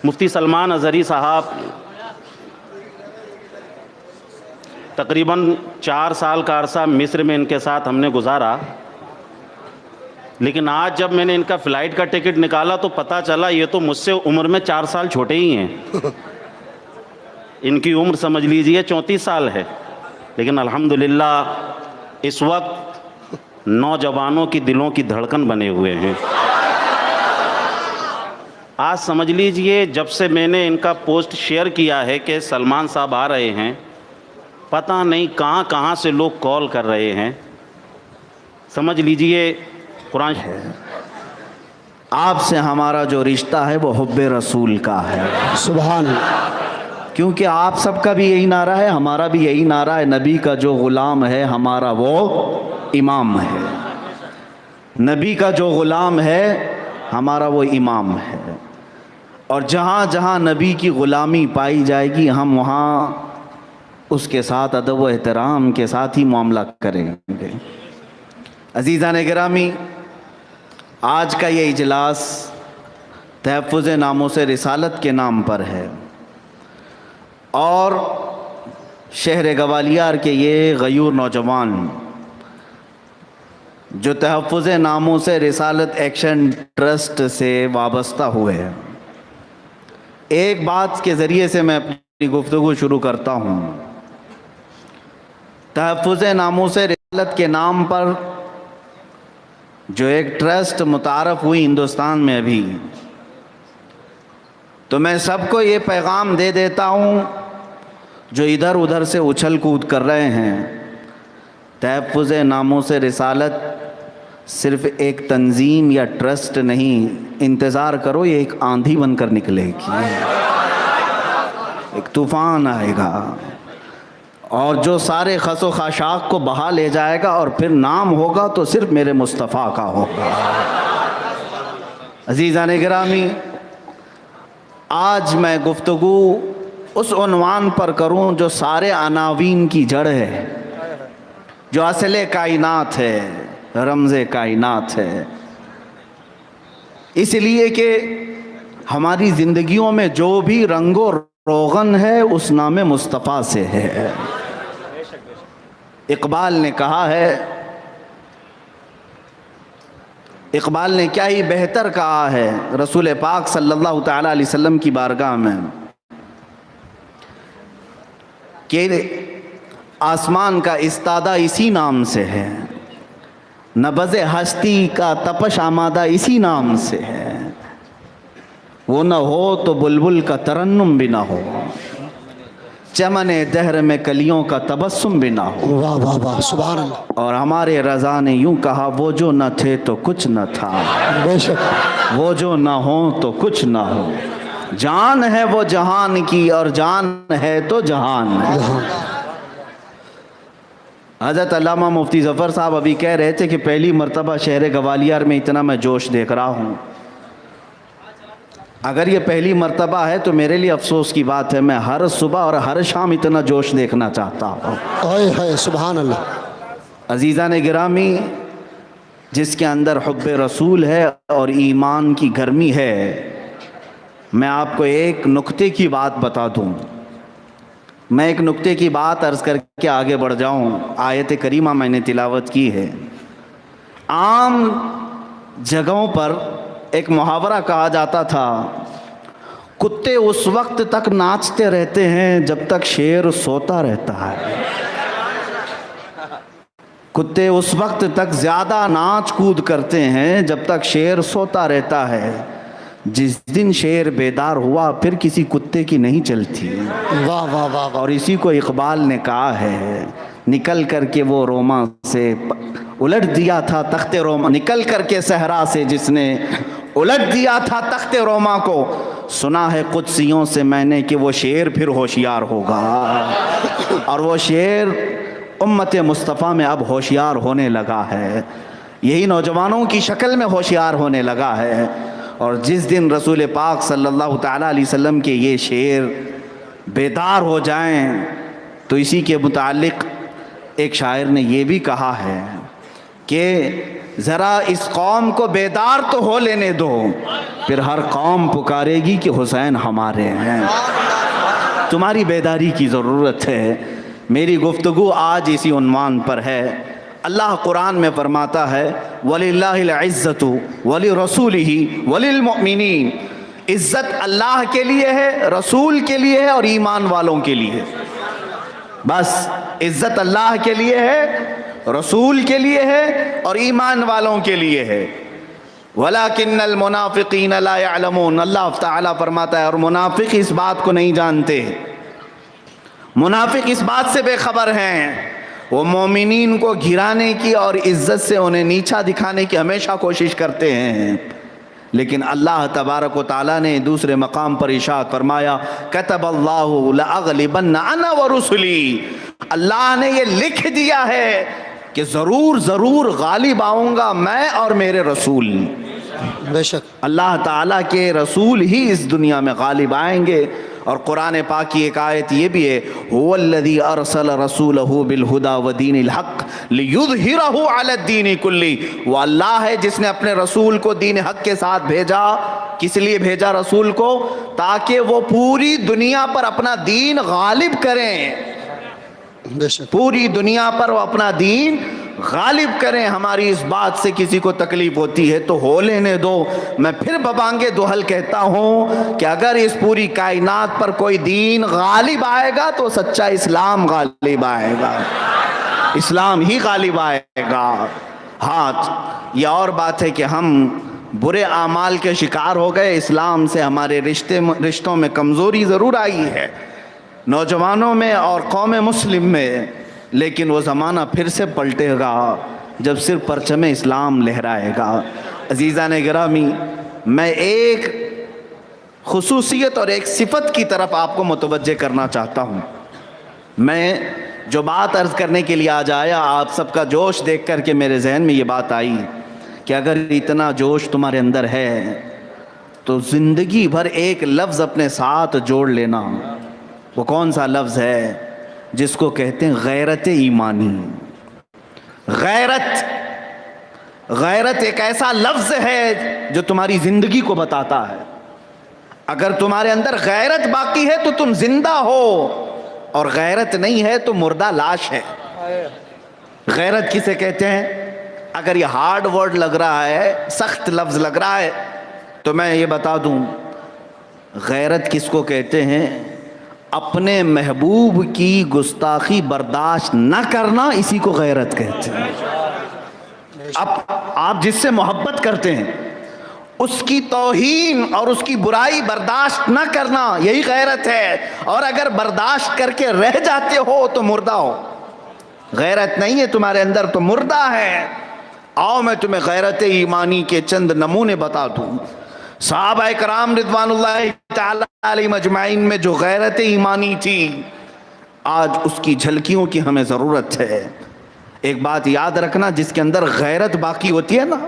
मुफ्ती सलमान अज़हरी साहब तकरीबन 4 साल का अरसा मिस्र में इनके साथ हमने गुजारा, लेकिन आज जब मैंने इनका फ़्लाइट का टिकट निकाला तो पता चला ये तो मुझसे उम्र में 4 साल छोटे ही हैं। इनकी उम्र समझ लीजिए 34 साल है, लेकिन अल्हम्दुलिल्लाह इस वक्त नौजवानों की दिलों की धड़कन बने हुए हैं। आज समझ लीजिए जब से मैंने इनका पोस्ट शेयर किया है कि सलमान साहब आ रहे हैं, पता नहीं कहाँ कहाँ से लोग कॉल कर रहे हैं। समझ लीजिए कुरान है, आपसे हमारा जो रिश्ता है वो हुब्बे रसूल का है। सुभान, क्योंकि आप सबका भी यही नारा है, हमारा भी यही नारा है, नबी का जो ग़ुलाम है हमारा वो इमाम है। नबी का जो ग़ुलाम है हमारा वो इमाम है। और जहाँ जहाँ नबी की ग़ुलामी पाई जाएगी हम वहाँ उसके साथ अदब व एहतराम के साथ ही मामला करेंगे। अज़ीज़ान गिरामी, आज का ये इजलास तहफ़्फ़ुज़ नामूस रिसालत के नाम पर है और शहर ग्वालियर के ये गयूर नौजवान जो तहफ़्फ़ुज़ नामूस रिसालत एक्शन ट्रस्ट से वाबस्ता हुए हैं, एक बात के ज़रिए से मैं अपनी गुफ्तगू शुरू करता हूँ। तहफ़्फ़ुज़ नामूस रिसालत के नाम पर जो एक ट्रस्ट मुतारफ़ हुई हिंदुस्तान में अभी, तो मैं सबको ये पैगाम दे देता हूँ जो इधर उधर से उछल कूद कर रहे हैं, तहफ़्फ़ुज़ नामूस रिसालत सिर्फ़ एक तंजीम या ट्रस्ट नहीं, इंतज़ार करो ये एक आंधी बनकर निकलेगी, एक तूफ़ान आएगा और जो सारे खसो खाशाक को बहा ले जाएगा और फिर नाम होगा तो सिर्फ मेरे मुस्तफ़ा का होगा। अज़ीज़ान गिरामी, आज मैं गुफ्तगू उस उन्वान पर करूं जो सारे अनावीन की जड़ है, जो असल कायनात है, रमज़े कायनात है। इसलिए कि हमारी ज़िंदगियों में जो भी रंगो रोगन है उस नाम मुस्तफ़ा से है। इक़बाल ने कहा है, इक़बाल ने क्या ही बेहतर कहा है रसूल पाक सल्लल्लाहु तआला अलैहि वसल्लम की बारगाह में कि आसमान का इस्तादा इसी नाम से है, नबज़ हस्ती का तपश आमादा इसी नाम से है, वो न हो तो बुलबुल का तरन्नुम भी ना हो, चमने दहर में कलियों का तबस्सुम भी ना हो। वाह वाह वाह, सुभान अल्लाह। और हमारे रज़ा ने यूँ कहा, वो जो न थे तो कुछ न था, बेशक, वो जो न हो तो कुछ न हो, जान है वो जहान की और जान है तो जहान है। हज़रत अल्लामा मुफ्ती ज़फ़र साहब अभी कह रहे थे कि पहली मर्तबा शहर ग्वालियर में इतना मैं जोश देख रहा हूँ। अगर ये पहली मर्तबा है तो मेरे लिए अफसोस की बात है, मैं हर सुबह और हर शाम इतना जोश देखना चाहता हूँ। हाय हाय, सुभान अल्लाह। अज़ीज़ान गिरामी, जिसके अंदर हुब्बे रसूल है और ईमान की गर्मी है, मैं आपको एक नुक्ते की बात बता दूँ। मैं एक नुक्ते की बात अर्ज़ करके आगे बढ़ जाऊँ। आयत करीमा मैंने तिलावत की है। आम जगहों पर एक मुहावरा कहा जाता था, कुत्ते उस वक्त तक नाचते रहते हैं जब तक शेर सोता रहता है। कुत्ते उस वक्त तक ज़्यादा नाच कूद करते हैं जब तक शेर सोता रहता है। जिस दिन शेर बेदार हुआ फिर किसी कुत्ते की नहीं चलती। वाह वाह वाह। और इसी को इक़बाल ने कहा है, निकल करके वो रोमा से उलट दिया था तख्ते रोमा, निकल करके सहरा से जिसने उलट दिया था तख्ते रोमा को, सुना है कुदसियों से मैंने कि वो शेर फिर होशियार होगा। और वो शेर उम्मत मुस्तफ़ा में अब होशियार होने लगा है, यही नौजवानों की शक्ल में होशियार होने लगा है। और जिस दिन रसूल पाक सल्लल्लाहु तआला अलैहि वसल्लम के ये शेर बेदार हो जाएं, तो इसी के मुतालिक एक शायर ने ये भी कहा है कि ज़रा इस कौम को बेदार तो हो लेने दो, फिर हर कौम पुकारेगी कि हुसैन हमारे हैं। तुम्हारी बेदारी की ज़रूरत है। मेरी गुफ्तगू आज इसी उन्वान पर है। अल्लाह कुरान में फरमाता है वलिल्लाहिल इज़्ज़तु वलिरसूलिही वलिलमुमिनीन। इज़्ज़त अल्लाह के लिए है, रसूल के लिए है और ईमान वालों के लिए। बस इज़्ज़त अल्लाह के लिए है, रसूल के लिए है और ईमान वालों के लिए है। वलाकिन्नल मुनाफिकीन ला यअलमून। अल्लाह ताला फरमाता है और मुनाफिक इस बात को नहीं जानते, मुनाफिक इस बात से बेखबर हैं। वो मोमिनीन को गिराने की और इज्जत से उन्हें नीचा दिखाने की हमेशा कोशिश करते हैं। लेकिन अल्लाह तबारक व तआला ने दूसरे मकाम पर इरशाद फरमाया कतबल्लाहु लअग़लिबन्ना अना व रुसुली। अल्लाह ने ये लिख दिया है कि ज़रूर ज़रूर गालिब आऊँगा मैं और मेरे रसूल। बेशक अल्लाह ताला के रसूल ही इस दुनिया में गालिब आएंगे। और कुरान पाक की एक आयत ये भी है हुवल्लज़ी अरसल रसूलहु बिल हुदा व दीनिल हक़ लियुज़हिरहु अलद्दीनि कुल्ली। वो अल्लाह है जिसने अपने रसूल को दीन हक़ के साथ भेजा। किस लिए भेजा रसूल को? ताकि वो पूरी दुनिया पर अपना दीन गालिब करें, पूरी दुनिया पर वो अपना दीन गालिब करें। हमारी इस बात से किसी को तकलीफ होती है तो हो लेने दो। मैं फिर बबांगे दुहल कहता हूँ कि अगर इस पूरी कायनात पर कोई दीन गालिब आएगा तो सच्चा इस्लाम गालिब आएगा, इस्लाम ही गालिब आएगा। हाँ, ये और बात है कि हम बुरे आमाल के शिकार हो गए, इस्लाम से हमारे रिश्तों में कमज़ोरी ज़रूर आई है, नौजवानों में और कौम मुस्लिम में। लेकिन वो ज़माना फिर से पलटेगा जब सिर्फ परचम इस्लाम लहराएगा। अज़ीज़ान गिरामी, मैं एक खुसूसियत और एक सिफत की तरफ आपको मुतवज्जे करना चाहता हूँ। मैं जो बात अर्ज़ करने के लिए आज आया, आप सबका जोश देख कर के मेरे जहन में ये बात आई कि अगर इतना जोश तुम्हारे अंदर है तो ज़िंदगी भर एक लफ्ज़ अपने साथ जोड़ लेना। वो कौन सा लफ्ज़ है? जिसको कहते हैं गैरत ईमानी। गैरत, गैरत एक ऐसा लफ्ज़ है जो तुम्हारी ज़िंदगी को बताता है। अगर तुम्हारे अंदर गैरत बाकी है तो तुम जिंदा हो, और गैरत नहीं है तो मुर्दा लाश है। गैरत किसे कहते हैं? अगर ये हार्ड वर्ड लग रहा है, सख्त लफ्ज़ लग रहा है, तो मैं ये बता दूं, गैरत किसको कहते हैं? अपने महबूब की गुस्ताखी बर्दाश्त न करना, इसी को गैरत कहते हैं। अब आप जिससे मोहब्बत करते हैं उसकी तौहीन और उसकी बुराई बर्दाश्त न करना, यही गैरत है। और अगर बर्दाश्त करके रह जाते हो तो मुर्दा हो, गैरत नहीं है तुम्हारे अंदर तो मुर्दा है। आओ मैं तुम्हें गैरत ईमानी के चंद नमूने बता दूं। सहाबा कराम रिज़वानुल्लाहि तआला अलैहिम अजमाइन में जो गैरत ईमानी थी, आज उसकी झलकियों की हमें ज़रूरत है। एक बात याद रखना, जिसके अंदर गैरत बाकी होती है ना,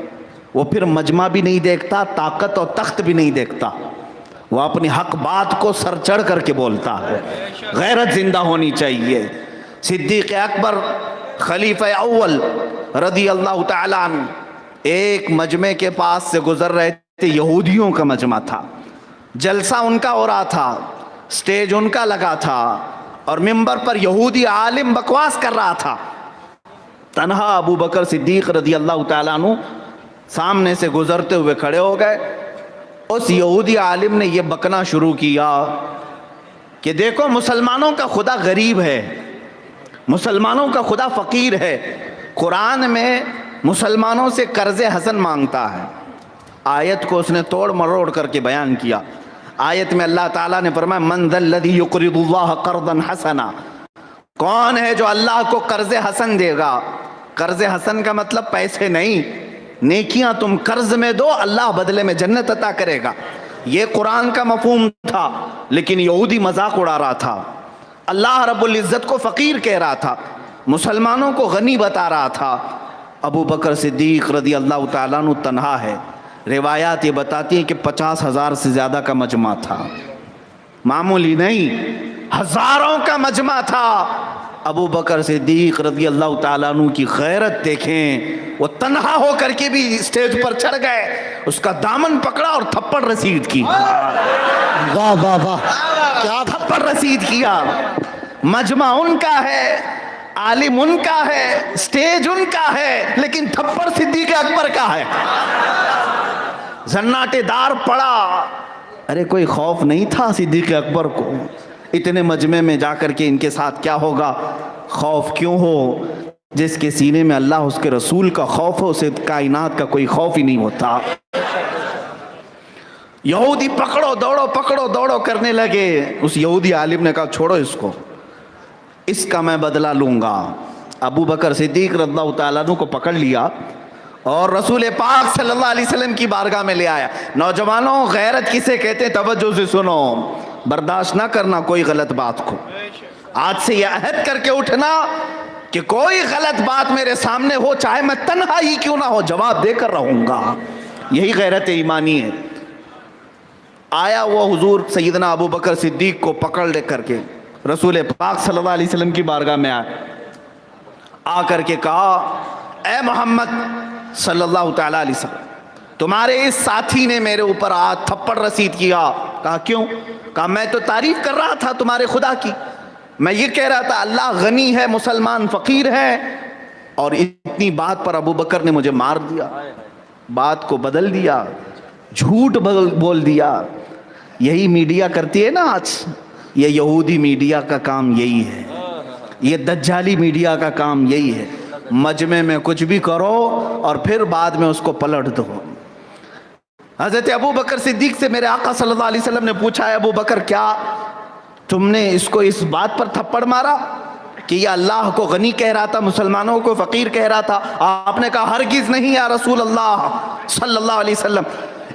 वो फिर मजमा भी नहीं देखता, ताकत और तख्त भी नहीं देखता, वो अपनी हक बात को सर चढ़ करके बोलता है। गैरत जिंदा होनी चाहिए। सिद्दीक़ अकबर खलीफा अव्वल रज़ी अल्लाह तआला अन्हु एक मजमे के पास से गुजर रहे थे। यहूदियों का मजमा था, जलसा उनका हो रहा था, स्टेज उनका लगा था और मिंबर पर यहूदी आलिम बकवास कर रहा था। तन्हा अबू बकर सिद्दीक़ रज़ी अल्लाह तआला अन्हु सामने से गुजरते हुए खड़े हो गए। उस यहूदी आलिम ने यह बकना शुरू किया कि देखो, मुसलमानों का खुदा गरीब है, मुसलमानों का खुदा फ़कीर है। कुरान में मुसलमानों से कर्ज़ हसन मांगता है। आयत को उसने तोड़ मरोड़ करके बयान किया। आयत में अल्लाह ताला ने फरमाया मन ज़ल्लज़ी युक़रिदुल्लाह क़र्ज़न हसना, कौन है जो अल्लाह को कर्ज़ हसन देगा। कर्ज़ हसन का मतलब पैसे नहीं, नेकियां तुम कर्ज में दो, अल्लाह बदले में जन्नत अता करेगा। ये कुरान का मफहूम था, लेकिन यहूदी मजाक उड़ा रहा था। अल्लाह रब्बुल इज़्ज़त को फ़कीर कह रहा था, मुसलमानों को गनी बता रहा था। अबू बकर सिद्दीक़ रज़ी अल्लाह तआला अन्हु तन्हा है। रिवायात ये बताती हैं कि 50,000 से ज़्यादा का मजमा था, मामूली नहीं, हज़ारों का मजमा था। अबू बकर सिद्दीक रज़ी अल्लाह ताला अन्हु की गैरत देखें, वो तन्हा होकर के भी स्टेज पर चढ़ गए, उसका दामन पकड़ा और थप्पड़ रसीद की। वाह वाह वाह, क्या थप्पड़ रसीद किया। मजमा उनका है, आलिम उनका है, स्टेज उनका है, लेकिन थप्पड़ सिद्दीक अकबर का है। जन्नाटेदार पड़ा। अरे कोई खौफ नहीं था सिद्दीक अकबर को, इतने मजमे में जाकर के इनके साथ क्या होगा, खौफ क्यों हो। जिसके सीने में अल्लाह उसके रसूल का खौफ हो, उसे कायनात का कोई खौफ ही नहीं होता। यहूदी पकड़ो दौड़ो करने लगे। उस यहूदी आलिम ने कहा छोड़ो इसको, इसका मैं बदला लूंगा। अबू बकर सिद्दीक रज़ियल्लाहु ताला अन्हु को पकड़ लिया और रसूल पाक सल्लल्लाहु अलैहि वसल्लम की बारगाह में ले आया। नौजवानों, गैरत किसे कहते हैं, तवज्जो से सुनो, बर्दाश्त ना करना कोई गलत बात को। आज से यह अहद करके उठना कि कोई गलत बात मेरे सामने हो, चाहे मैं तन्हा ही क्यों ना हो, जवाब देकर रहूंगा। यही गैरत ईमानी है। आया वो हुजूर सैयदना अबू बकर सिद्दीक को पकड़ ले करके रसूल पाक सल्लल्लाहु अलैहि वसल्लम की बारगाह में आया। आकर के कहा, ए मोहम्मद सल्लल्लाहु ताला अलैहि वसल्लम, तुम्हारे इस साथी ने मेरे ऊपर आज थप्पड़ रसीद किया। कहा क्यों? कहा मैं तो तारीफ कर रहा था तुम्हारे खुदा की, मैं ये कह रहा था अल्लाह गनी है, मुसलमान फकीर है, और इतनी बात पर अबू बकर ने मुझे मार दिया, बात को बदल दिया, झूठ बोल दिया। यही मीडिया करती है ना आज, ये यहूदी मीडिया का काम यही है, ये दज्जाली मीडिया का काम यही है। मजमे में कुछ भी करो और फिर बाद में उसको पलट दो। हजरत अबू बकर सिद्दीक से मेरे आका सल्लल्लाहु अलैहि वसल्लम ने पूछा है, अबू बकर क्या तुमने इसको इस बात पर थप्पड़ मारा कि ये अल्लाह को गनी कह रहा था, मुसलमानों को फकीर कह रहा था? आपने कहा हरगिज नहीं या रसूल अल्लाह सल्लल्लाहु अलैहि वसल्लम,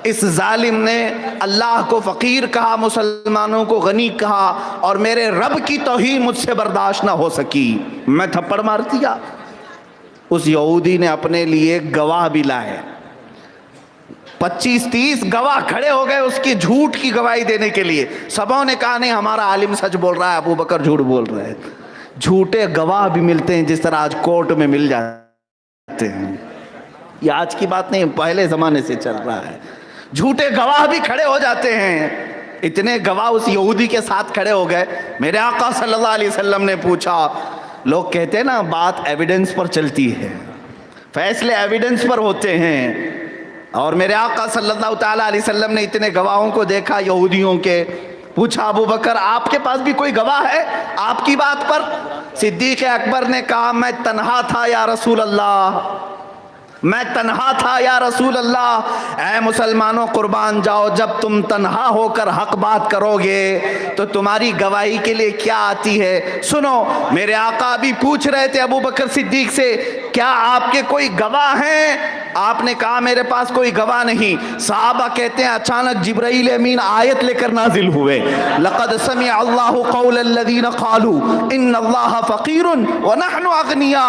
इस जालिम ने अल्लाह को फकीर कहा, मुसलमानों को गनी कहा, और मेरे रब की तौहीन मुझसे बर्दाश्त ना हो सकी, मैं थप्पड़ मार दिया। उस यहूदी ने अपने लिए गवाह भी लाए, 25-30 गवाह खड़े हो गए उसकी झूठ की गवाही देने के लिए। सबों ने कहा नहीं, हमारा आलिम सच बोल रहा है, अबू बकर झूठ बोल रहे हैं। झूठे गवाह भी मिलते हैं जिस तरह आज कोर्ट में मिल जाते हैं। ये आज की बात नहीं, पहले जमाने से चल रहा है। झूठे गवाह भी खड़े हो जाते हैं। इतने गवाह उस यहूदी के साथ खड़े हो गए। मेरे आका सल्लल्लाहु अलैहि वसल्लम ने पूछा, लोग कहते हैं ना बात एविडेंस पर चलती है, फैसले एविडेंस पर होते हैं, और मेरे आका सल्लल्लाहु ताला अलैहि वसल्लम ने इतने गवाहों को देखा यहूदियों के। पूछा, अबू बकर आपके पास भी कोई गवाह है आपकी बात पर? सिद्दीक अकबर ने कहा, मैं तन्हा था या रसूल अल्लाह, मैं तन्हा था या रसूल अल्लाह। ऐ मुसलमानों, कुर्बान जाओ, जब तुम तन्हा होकर हक बात करोगे तो तुम्हारी गवाही के लिए क्या आती है? सुनो, मेरे आका भी पूछ रहे थे अबू बकर सिद्दीक से, क्या आपके कोई गवाह हैं? आपने कहा मेरे पास कोई गवाह नहीं। साहबा कहते हैं अचानक जिब्राइल अमीन आयत लेकर नाजिल हुए, लक़द समिअ अल्लाहु क़ौलल्लज़ीना क़ालू इन्नल्लाहा फ़क़ीरुन व नहनु अग़निया।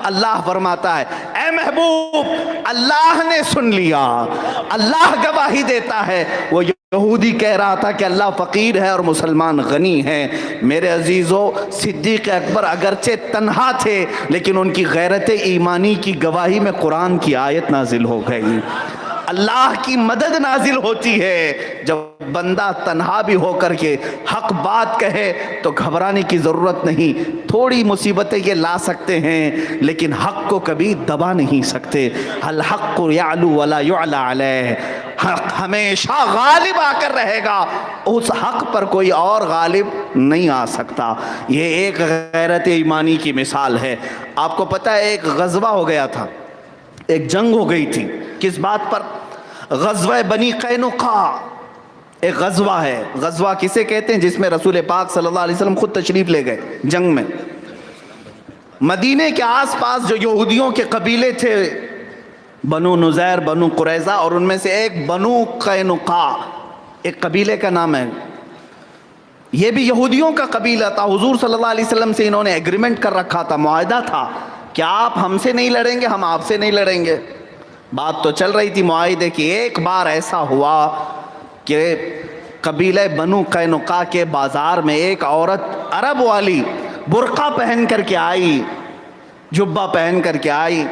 अल्लाह फरमाता है, ऐ महबूब, अल्लाह ने सुन लिया, अल्लाह गवाही देता है। वो यहूदी कह रहा था कि अल्लाह फ़कीर है और मुसलमान गनी है। मेरे अजीज़ों, सिद्दीक़ अकबर अगरचे तन्हा थे, लेकिन उनकी गैरत ईमानी की गवाही में कुरान की आयत नाजिल हो गई। अल्लाह की मदद नाजिल होती है जब बंदा तन्हा भी होकर के हक बात कहे, तो घबराने की ज़रूरत नहीं। थोड़ी मुसीबतें ये ला सकते हैं, लेकिन हक को कभी दबा नहीं सकते। अल हक़्क़ु यअलू वला युअला अलैह, हक हमेशा गालिब आकर रहेगा, उस हक पर कोई और गालिब नहीं आ सकता। ये एक गैरत ईमानी की मिसाल है। आपको पता है, एक गज़वा हो गया था, एक जंग हो गई थी। किस बात पर? गज़वा बनी कैनुका एक गज़वा है। गज़वा किसे कहते हैं? जिसमें रसूल पाक सल्लल्लाहु अलैहि वसल्लम खुद तशरीफ़ ले गए जंग में। मदीने के आसपास जो यहूदियों के कबीले थे, बनु नुज़ैर, बनु कुरैज़ा, और उनमें से एक बनु कैनुका एक कबीले का नाम है। ये भी यहूदियों का कबीला था। हुजूर सल्लल्लाहु अलैहि वसल्लम से इन्होंने एग्रीमेंट कर रखा था, मुआहदा था कि आप हमसे नहीं लड़ेंगे, हम आपसे नहीं लड़ेंगे। बात तो चल रही थी मुआहदे की। एक बार ऐसा हुआ कि कबीले बनु कैनुका के बाज़ार में एक औरत अरब वाली बुर्का पहन करके आई, जुब्बा पहन करके आई।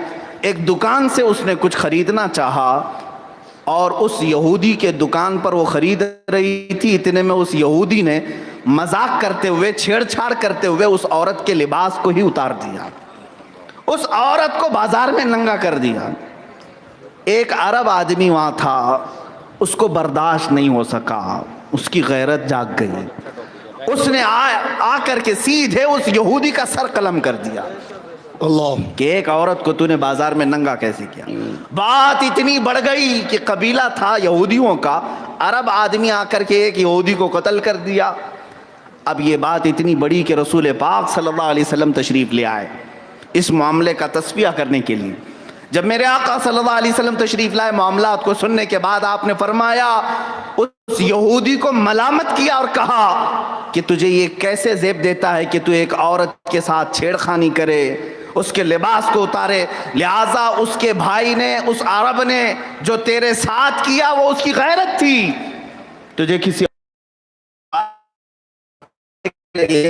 एक दुकान से उसने कुछ खरीदना चाहा और उस यहूदी के दुकान पर वो खरीद रही थी। इतने में उस यहूदी ने मजाक करते हुए, छेड़छाड़ करते हुए उस औरत के लिबास को ही उतार दिया, उस औरत को बाजार में नंगा कर दिया। एक अरब आदमी वहां था, उसको बर्दाश्त नहीं हो सका, उसकी गैरत जाग गई। उसने आ करके सीधे उस यहूदी का सर कलम कर दिया अल्लाह। कि एक औरत को तूने बाजार में नंगा कैसे किया। बात इतनी बढ़ गई कि कबीला था यहूदियों का, अरब आदमी आकर के एक यहूदी को कत्ल कर दिया। अब ये बात इतनी बड़ी कि रसूल पाक सल्लल्लाहु अलैहि वसल्लम तशरीफ ले आए इस मामले का तस्फिया करने के लिए। जब मेरे आका सल्लल्लाहु अलैहि वसल्लम तशरीफ लाए, मामलात को सुनने के बाद आपने फरमाया, उस यहूदी को मलामत किया और कहा कि तुझे ये कैसे ज़ेब देता है कि तू एक औरत के साथ छेड़खानी करे, उसके लिबास को उतारे। लिहाजा उसके भाई ने, उस अरब ने जो तेरे साथ किया वो उसकी गैरत थी। तुझे किसी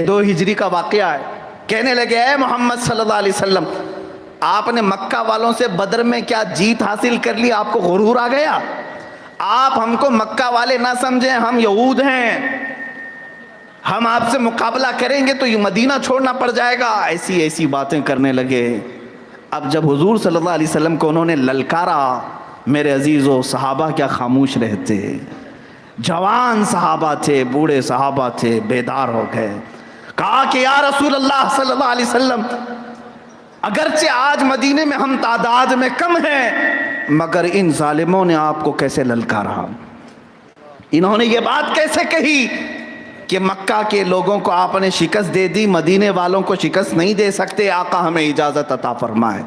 2 हिजरी का वाकया है। कहने लगे, ऐ मोहम्मद सल्लल्लाहु अलैहि वसल्लम, आपने मक्का वालों से बदर में क्या जीत हासिल कर ली, आपको गुरूर आ गया? आप हमको मक्का वाले ना समझें, हम यहूद हैं, हम आपसे मुकाबला करेंगे तो ये मदीना छोड़ना पड़ जाएगा। ऐसी ऐसी बातें करने लगे। अब जब हुजूर सल्लल्लाहु अलैहि वसल्लम को उन्होंने ललकारा, मेरे अजीज़ों, सहाबा क्या खामोश रहते? जवान सहाबा थे, बूढ़े सहाबा थे, बेदार हो गए। कहा कि या रसूल अल्लाह सल्लल्लाहु अलैहि वसल्लम, अगरचे आज मदीने में हम तादाद में कम हैं, मगर इन जालिमों ने आपको कैसे ललकारा? इन्होंने ये बात कैसे कही कि मक्का के लोगों को आपने शिकस्त दे दी, मदीने वालों को शिकस्त नहीं दे सकते, आका हमें इजाज़त अता फरमाए।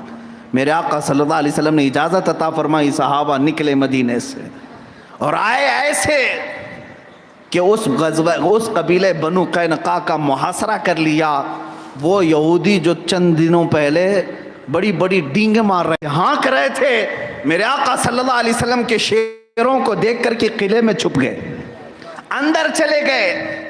मेरे आका सल्लल्लाहु अलैहि वसल्लम ने इजाज़त अता फरमाई। सहाबा निकले मदीने से और आए ऐसे कि उस कबीले बनु कैनुका का मुहासरा कर लिया। वो यहूदी जो चंद दिनों पहले बड़ी बड़ी डींगे मार रहे, हाँक रहे थे, मेरे आका सल्लल्लाहु अलैहि वसल्लम के शेरों को देख करके किले में छुप गए, अंदर चले गए,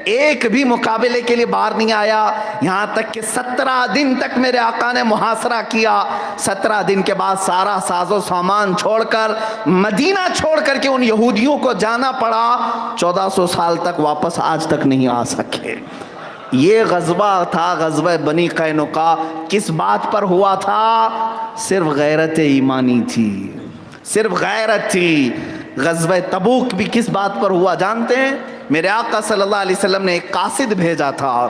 एक भी मुकाबले के लिए बाहर नहीं आया। यहाँ तक कि 17 दिन तक मेरे आका ने मुहासरा किया। 17 दिन के बाद सारा साजो सामान छोड़कर, मदीना छोड़ करके उन यहूदियों को जाना पड़ा। 1400 साल तक वापस आज तक नहीं आ सके। ये गज़वा था, गज़वा बनी कैनुका। किस बात पर हुआ था? सिर्फ गैरत ईमानी थी, सिर्फ गैरत थी। गज़वा तबूक भी किस बात पर हुआ जानते हैं? मेरे आका सल्लल्लाहु अलैहि वसल्लम ने एक कासिद भेजा था।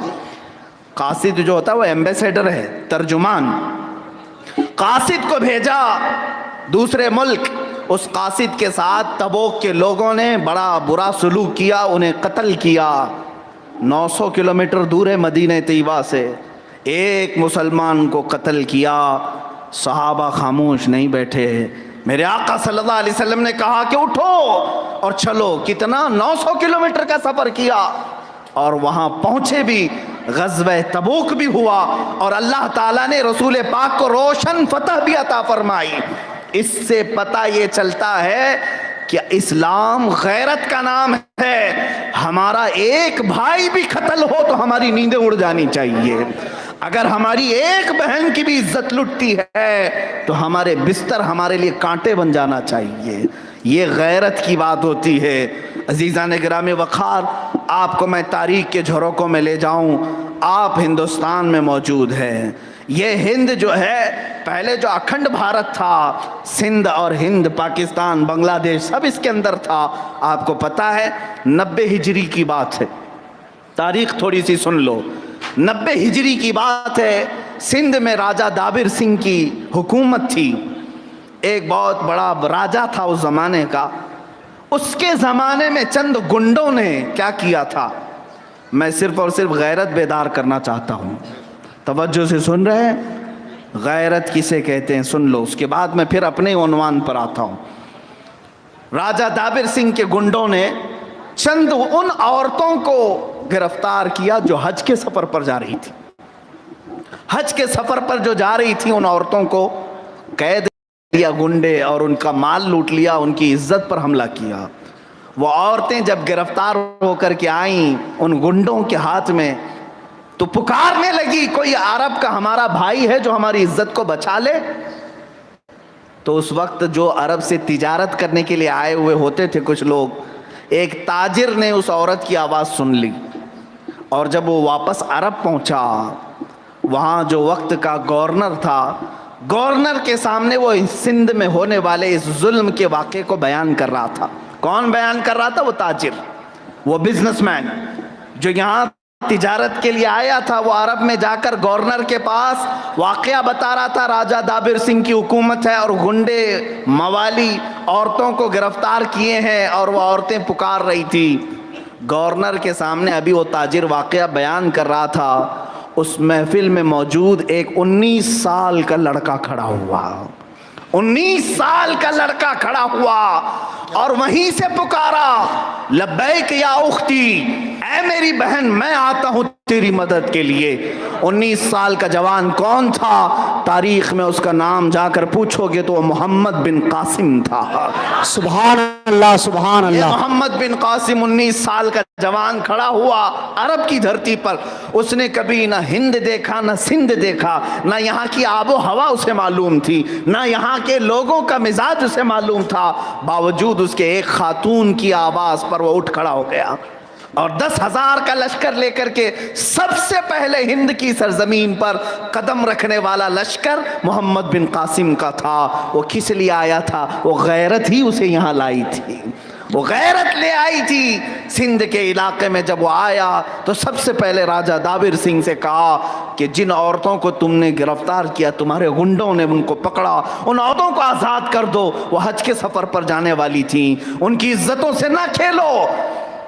कासिद जो होता है वो एम्बेसडर है, तर्जुमान। कासिद को भेजा दूसरे मुल्क। उस कासिद के साथ तबूक के लोगों ने बड़ा बुरा सलूक किया, उन्हें कत्ल किया। 900 किलोमीटर दूर है मदीना तैयबा से, एक मुसलमान को कत्ल किया। सहाबा खामोश नहीं बैठे। मेरे आका सल्लल्लाहु अलैहि वसल्लम ने कहा कि उठो और चलो। कितना? 900 किलोमीटर का सफ़र किया और वहाँ पहुँचे भी। ग़ज़वा तबूक भी हुआ और अल्लाह ताला ने रसूल पाक को रोशन फतह भी अता फरमाई। इससे पता ये चलता है कि इस्लाम गैरत का नाम है। हमारा एक भाई भी कत्ल हो तो हमारी नींदें उड़ जानी चाहिए। अगर हमारी एक बहन की भी इज्जत लुटती है तो हमारे बिस्तर हमारे लिए कांटे बन जाना चाहिए। ये गैरत की बात होती है। अजीज़ान गिरामी वक़ार, आपको मैं तारीख़ के झरोकों में ले जाऊं। आप हिंदुस्तान में मौजूद हैं। ये हिंद जो है, पहले जो अखंड भारत था, सिंध और हिंद, पाकिस्तान, बांग्लादेश, सब इसके अंदर था। आपको पता है 90 हिजरी की बात है। तारीख़ थोड़ी सी सुन लो। 90 हिजरी की बात है। सिंध में राजा दाबिर सिंह की हुकूमत थी। एक बहुत बड़ा राजा था उस ज़माने का। उसके ज़माने में चंद गुंडों ने क्या किया था, मैं सिर्फ और सिर्फ गैरत बेदार करना चाहता हूँ। तवज्जो से सुन रहे हैं? गैरत किसे कहते हैं सुन लो, उसके बाद मैं फिर अपने उन्वान पर आता हूँ। राजा दाबिर सिंह के गुंडों ने चंद उन औरतों को गिरफ्तार किया जो हज के सफ़र पर जा रही थी। हज के सफ़र पर जो जा रही थी उन औरतों को कैद लिया गुंडे और उनका माल लूट लिया, उनकी इज्जत पर हमला किया। वो औरतें जब गिरफ्तार होकर के आईं उन गुंडों के हाथ में, तो पुकारने लगी, कोई अरब का हमारा भाई है जो हमारी इज्जत को बचा ले। तो उस वक्त जो अरब से तिजारत करने के लिए आए हुए होते थे कुछ लोग, एक ताजिर ने उस औरत की आवाज़ सुन ली, और जब वो वापस अरब पहुंचा, वहाँ जो वक्त का गवर्नर था, गवर्नर के सामने वो सिंध में होने वाले इस जुल्म के वाक़े को बयान कर रहा था। कौन बयान कर रहा था? वो ताजिर, वो बिजनेसमैन जो यहाँ तिजारत के लिए आया था। वो अरब में जाकर गवर्नर के पास वाक़या बता रहा था, राजा दाबिर सिंह की हुकूमत है और गुंडे मवाली औरतों को गिरफ्तार किए हैं, और वो औरतें पुकार रही थी। गवर्नर के सामने अभी वो ताजिर वाक़या बयान कर रहा था, उस महफिल में मौजूद एक 19 साल का लड़का खड़ा हुआ। 19 साल का लड़का खड़ा हुआ और वहीं से पुकारा, लब्बैक या उख्ती, ऐ मेरी बहन मैं आता हूं तेरी मदद के लिए। 19 साल का जवान कौन था? तारीख में उसका नाम जाकर पूछोगे तो वो मोहम्मद बिन कासिम था। सुभान अल्लाह, सुभान अल्लाह। मोहम्मद बिन कासिम 19 साल का जवान खड़ा हुआ अरब की धरती पर। उसने कभी ना हिंद देखा, ना सिंध देखा, ना यहाँ की आबो हवा उसे मालूम थी, ना यहाँ के लोगों का मिजाज उसे मालूम था। बावजूद उसके एक खातून की आवाज़ पर वो उठ खड़ा हो गया और 10,000 का लश्कर लेकर के सबसे पहले हिंद की सरजमीन पर कदम रखने वाला लश्कर मोहम्मद बिन कासिम का था। वो किस लिए आया था? वो गैरत ही उसे यहाँ लाई थी, वो गैरत ले आई थी। सिंध के इलाके में जब वो आया तो सबसे पहले राजा दाबिर सिंह से कहा कि जिन औरतों को तुमने गिरफ्तार किया, तुम्हारे गुंडों ने उनको पकड़ा, उन औरतों को आज़ाद कर दो। वो हज के सफ़र पर जाने वाली थी, उनकी इज्जतों से ना खेलो।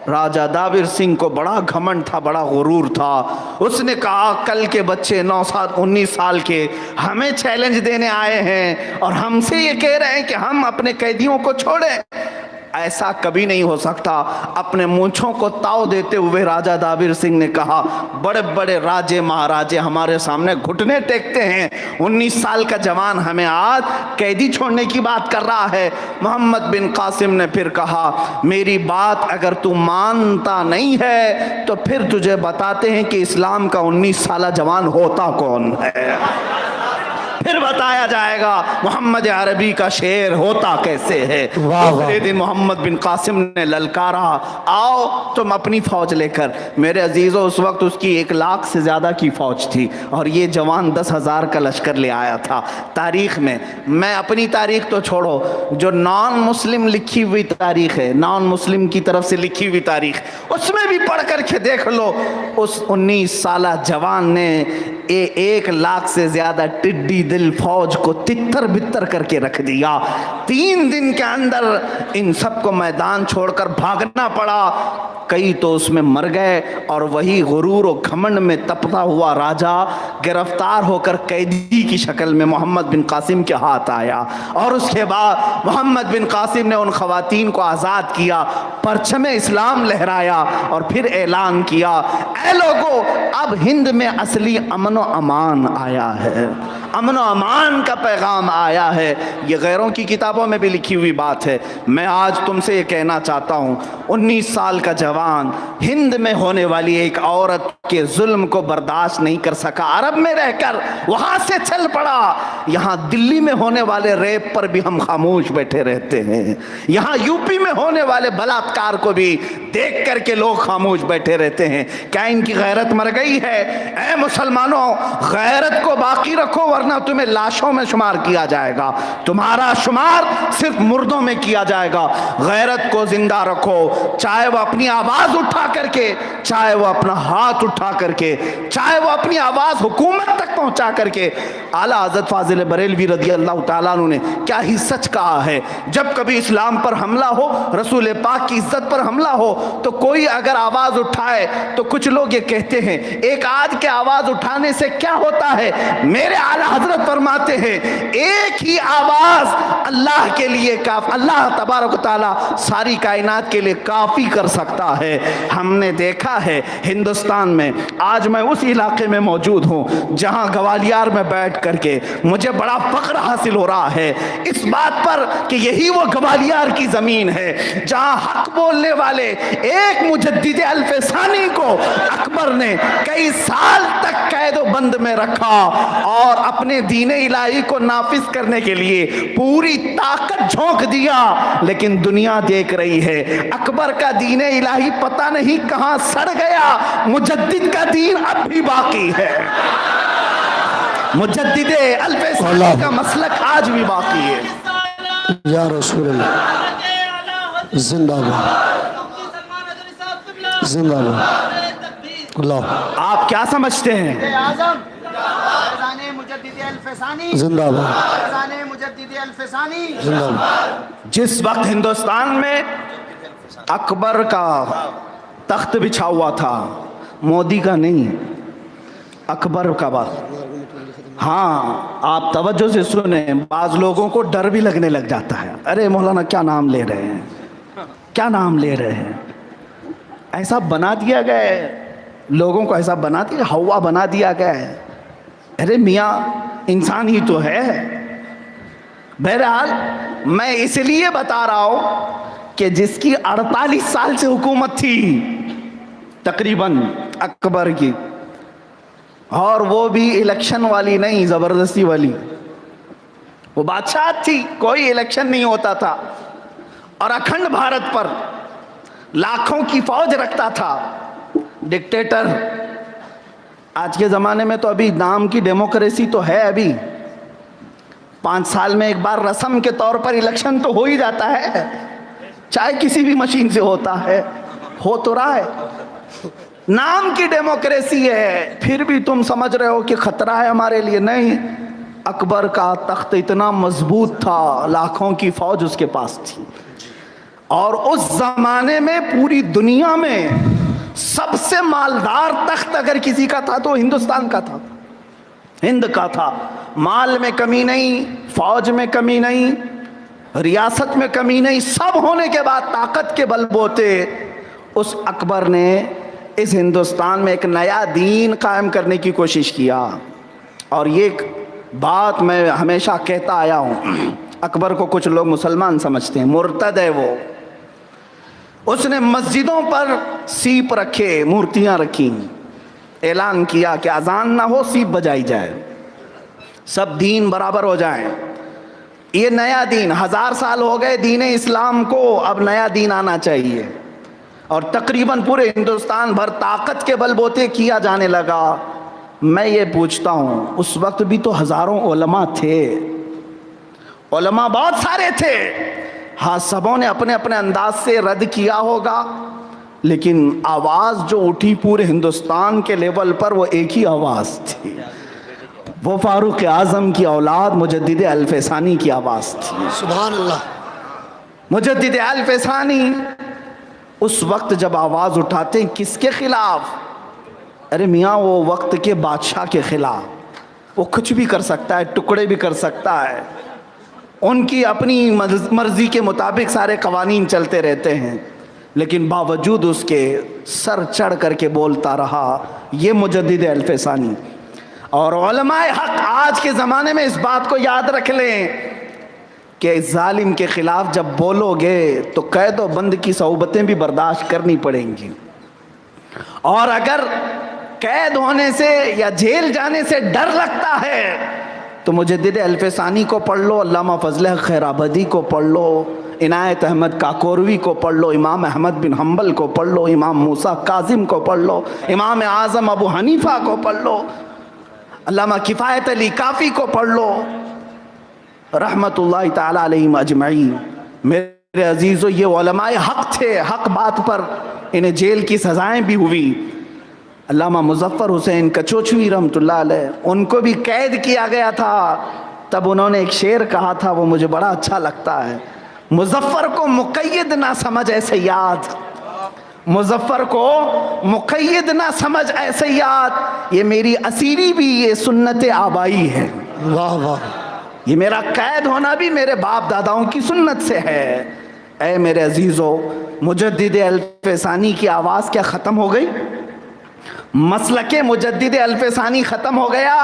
राजा दाबिर सिंह को बड़ा घमंड था, बड़ा गुरूर था। उसने कहा, कल के बच्चे 9 साल 19 साल के हमें चैलेंज देने आए हैं और हमसे ये कह रहे हैं कि हम अपने कैदियों को छोड़ें। ऐसा कभी नहीं हो सकता। अपने मूंछों को ताव देते हुए राजा दाबिर सिंह ने कहा, बड़े बड़े राजे महाराजे हमारे सामने घुटने टेकते हैं, 19 साल का जवान हमें आज कैदी छोड़ने की बात कर रहा है। मोहम्मद बिन कासिम ने फिर कहा, मेरी बात अगर तू मानता नहीं है तो फिर तुझे बताते हैं कि इस्लाम का 19 साल जवान होता कौन है। फिर बताया जाएगा मोहम्मद अरबी का शेर होता कैसे है। दूसरे दिन मोहम्मद बिन कासिम ने ललकारा, आओ तुम अपनी फौज लेकर। मेरे अजीजों, उस वक्त उसकी 1 लाख से ज़्यादा की फौज थी और ये जवान 10,000 का लश्कर ले आया था। तारीख में, मैं अपनी तारीख तो छोड़ो, जो नॉन मुस्लिम लिखी हुई तारीख है, नॉन मुस्लिम की तरफ से लिखी हुई तारीख, उसमें भी पढ़ करके देख लो, उस 19 साल जवान ने 1 लाख से ज़्यादा टिड्डी दिल फौज को तितर बितर करके रख दिया। 3 दिन के अंदर इन सबको मैदान छोड़कर भागना पड़ा। कई तो उसमें मर गए और वही गुरूर और घमंड में तपता हुआ राजा गिरफ्तार होकर कैदी की शक्ल में मोहम्मद बिन कासिम के हाथ आया। और उसके बाद मोहम्मद बिन कासिम ने उन खवातीन को आज़ाद किया, परचम इस्लाम लहराया और फिर ऐलान किया, ऐ लोगों, अब हिंद में असली अमन व अमान आया है, अमन व अमान का पैगाम आया है। ये गैरों की किताबों में भी लिखी हुई बात है। मैं आज तुमसे ये कहना चाहता हूँ, 19 साल का जवान हिंद में होने वाली एक औरत के जुल्म को बर्दाश्त नहीं कर सका, अरब में रहकर वहाँ से चल पड़ा। यहाँ दिल्ली में होने वाले रेप पर भी हम खामोश बैठे रहते हैं, यहाँ यूपी में होने वाले बलात्कार को भी देख करके लोग खामोश बैठे रहते हैं। क्या इनकी गैरत मर गई है? ऐ मुसलमानों, गैरत को बाकी रखो वरना तुम्हें लाशों में शुमार किया जाएगा, तुम्हारा शुमार सिर्फ मुर्दों में किया जाएगा। गैरत को जिंदा रखो, चाहे वो अपनी आवाज उठा करके, चाहे वो अपना हाथ उठा करके, चाहे वो अपनी आवाज हुकूमत तक पहुंचा करके। आला हज़रत फाजिल बरेलवी रज़ी अल्लाह ताला अन्हु ने क्या ही सच कहा है, जब कभी इस्लाम पर हमला हो, रसूल पाक की इज्जत पर हमला हो, तो कोई अगर आवाज उठाए तो कुछ लोग ये कहते हैं, एक आध के आवाज उठाने से क्या होता है। मेरे आला हजरत फरमाते हैं एक ही आवाज अल्लाह के लिए काफ, अल्लाह तबारक व तआला सारी कायनात के लिए काफी कर सकता है। हमने देखा है हिंदुस्तान में, आज मैं उस इलाके में मौजूद हूँ जहाँ ग्वालियर में बैठ करके मुझे बड़ा फख्र हासिल हो रहा है इस बात पर कि यही वो ग्वालियर की जमीन है जहाँ हक बोलने वाले एक मुजद्दिद अल्फसानी को अकबर ने कई साल तक कैद बंद में रखा और अपने दीन इलाही को नाफिज करने के लिए पूरी ताकत झोंक दिया। लेकिन दुनिया देख रही है अकबर का दीन इलाही पता नहीं कहां सड़ गया, मुजद्दिद का दीन अब भी बाकी है। मुजद्दिद अल्फसानी का मसलक आज भी बाकी है। या रसूल अल्लाह जिंदाबाद जिंदाबाद। अल्लाह आप क्या समझते हैं? जिंदाबाद जिंदाबाद। जिस वक्त हिंदुस्तान में अकबर का तख्त बिछा हुआ था, मोदी का नहीं, अकबर का बात। हाँ, आप तवज्जो से सुने, बाज लोगों को डर भी लगने लग जाता है, अरे मौलाना क्या नाम ले रहे हैं, क्या नाम ले रहे हैं। ऐसा बना दिया गया है, लोगों को ऐसा बना दिया, हवा बना दिया गया है। अरे मियाँ इंसान ही तो है। बहरहाल मैं इसलिए बता रहा हूँ कि जिसकी 48 साल से हुकूमत थी तकरीबन अकबर की, और वो भी इलेक्शन वाली नहीं, ज़बरदस्ती वाली, वो बादशाह थी, कोई इलेक्शन नहीं होता था और अखंड भारत पर लाखों की फौज रखता था। डिक्टेटर आज के ज़माने में तो अभी नाम की डेमोक्रेसी तो है, अभी 5 साल में एक बार रस्म के तौर पर इलेक्शन तो हो ही जाता है, चाहे किसी भी मशीन से होता है, हो तो रहा है, नाम की डेमोक्रेसी है। फिर भी तुम समझ रहे हो कि खतरा है हमारे लिए। नहीं, अकबर का तख्त इतना मजबूत था, लाखों की फौज उसके पास थी, और उस जमाने में पूरी दुनिया में सबसे मालदार तख्त अगर किसी का था तो हिंदुस्तान का था, हिंद का था। माल में कमी नहीं, फौज में कमी नहीं, रियासत में कमी नहीं, सब होने के बाद ताकत के बलबूते उस अकबर ने इस हिंदुस्तान में एक नया दीन कायम करने की कोशिश किया। और ये बात मैं हमेशा कहता आया हूँ, अकबर को कुछ लोग मुसलमान समझते हैं, मुर्तद है वो। उसने मस्जिदों पर सीप रखे, मूर्तियां रखी, ऐलान किया कि अजान ना हो, सीप बजाई जाए, सब दीन बराबर हो जाए। ये नया दीन, 1000 साल हो गए दीन इस्लाम को, अब नया दीन आना चाहिए। और तकरीबन पूरे हिंदुस्तान भर ताकत के बलबूते किया जाने लगा। मैं ये पूछता हूँ, उस वक्त भी तो हज़ारों उलमा थे, उलमा बहुत सारे थे। हाँ, सबों ने अपने अपने अंदाज से रद्द किया होगा, लेकिन आवाज़ जो उठी पूरे हिंदुस्तान के लेवल पर वो एक ही आवाज़ थी, वो फारूक आज़म की औलाद मुजद्दिद अल्फसानी की आवाज़ थी। सुभान अल्लाह। मुजद्दिद अल्फसानी उस वक्त जब आवाज़ उठाते हैं किसके खिलाफ? अरे मियाँ, वो वक्त के बादशाह के खिलाफ। वो कुछ भी कर सकता है, टुकड़े भी कर सकता है, उनकी अपनी मर्जी के मुताबिक सारे कवानीन चलते रहते हैं, लेकिन बावजूद उसके सर चढ़ करके बोलता रहा ये मुजद्दिद अल्फसानी। और उलमाए हक आज के ज़माने में इस बात को याद रख लें कि जालिम के ख़िलाफ़ जब बोलोगे तो कैद व बंद की सौबतें भी बर्दाश्त करनी पड़ेंगी, और अगर कैद होने से या जेल जाने से डर लगता है तो मुजद्दिद अल्फसानी को पढ़ लो, अल्लामा फजल खैराबादी को पढ़ लो, इनायत अहमद काकोरवी को पढ़ लो, इमाम अहमद बिन हम्बल को पढ़ लो, इमाम मूसा काजिम को पढ़ लो, इमाम आज़म अबू हनीफा को पढ़ लो, अल्लामा किफ़ायत अली काफ़ी को पढ़ लो, रहमतुल्लाहि ताला अलैहिम अजमईन। मेरे अजीज़ों, ये उलमाए हक थे, हक बात पर इन्हें जेल की सज़ाएँ भी हुई। अल्लामा मुज़फ़्फ़र हुसैन कचोचवी रहमतुल्लाह अलैह, उनको भी कैद किया गया था। तब उन्होंने एक शेर कहा था, वो मुझे बड़ा अच्छा लगता है, मुज़फ़्फ़र को मुक़य्यद ना समझ ऐसे याद, मुज़फ़्फ़र को मुक़य्यद ना समझ ऐसे याद, ये मेरी असीरी भी ये सुन्नत आबाई है। वाह वाह। ये मेरा कैद होना भी मेरे बाप दादाओं की सुन्नत से है। ऐ मेरे अजीज़ों, मुजद्दिद अल्फसानी की आवाज़ क्या ख़त्म हो गई? मसलके मुजद्दिद अल्फसानी ख़त्म हो गया?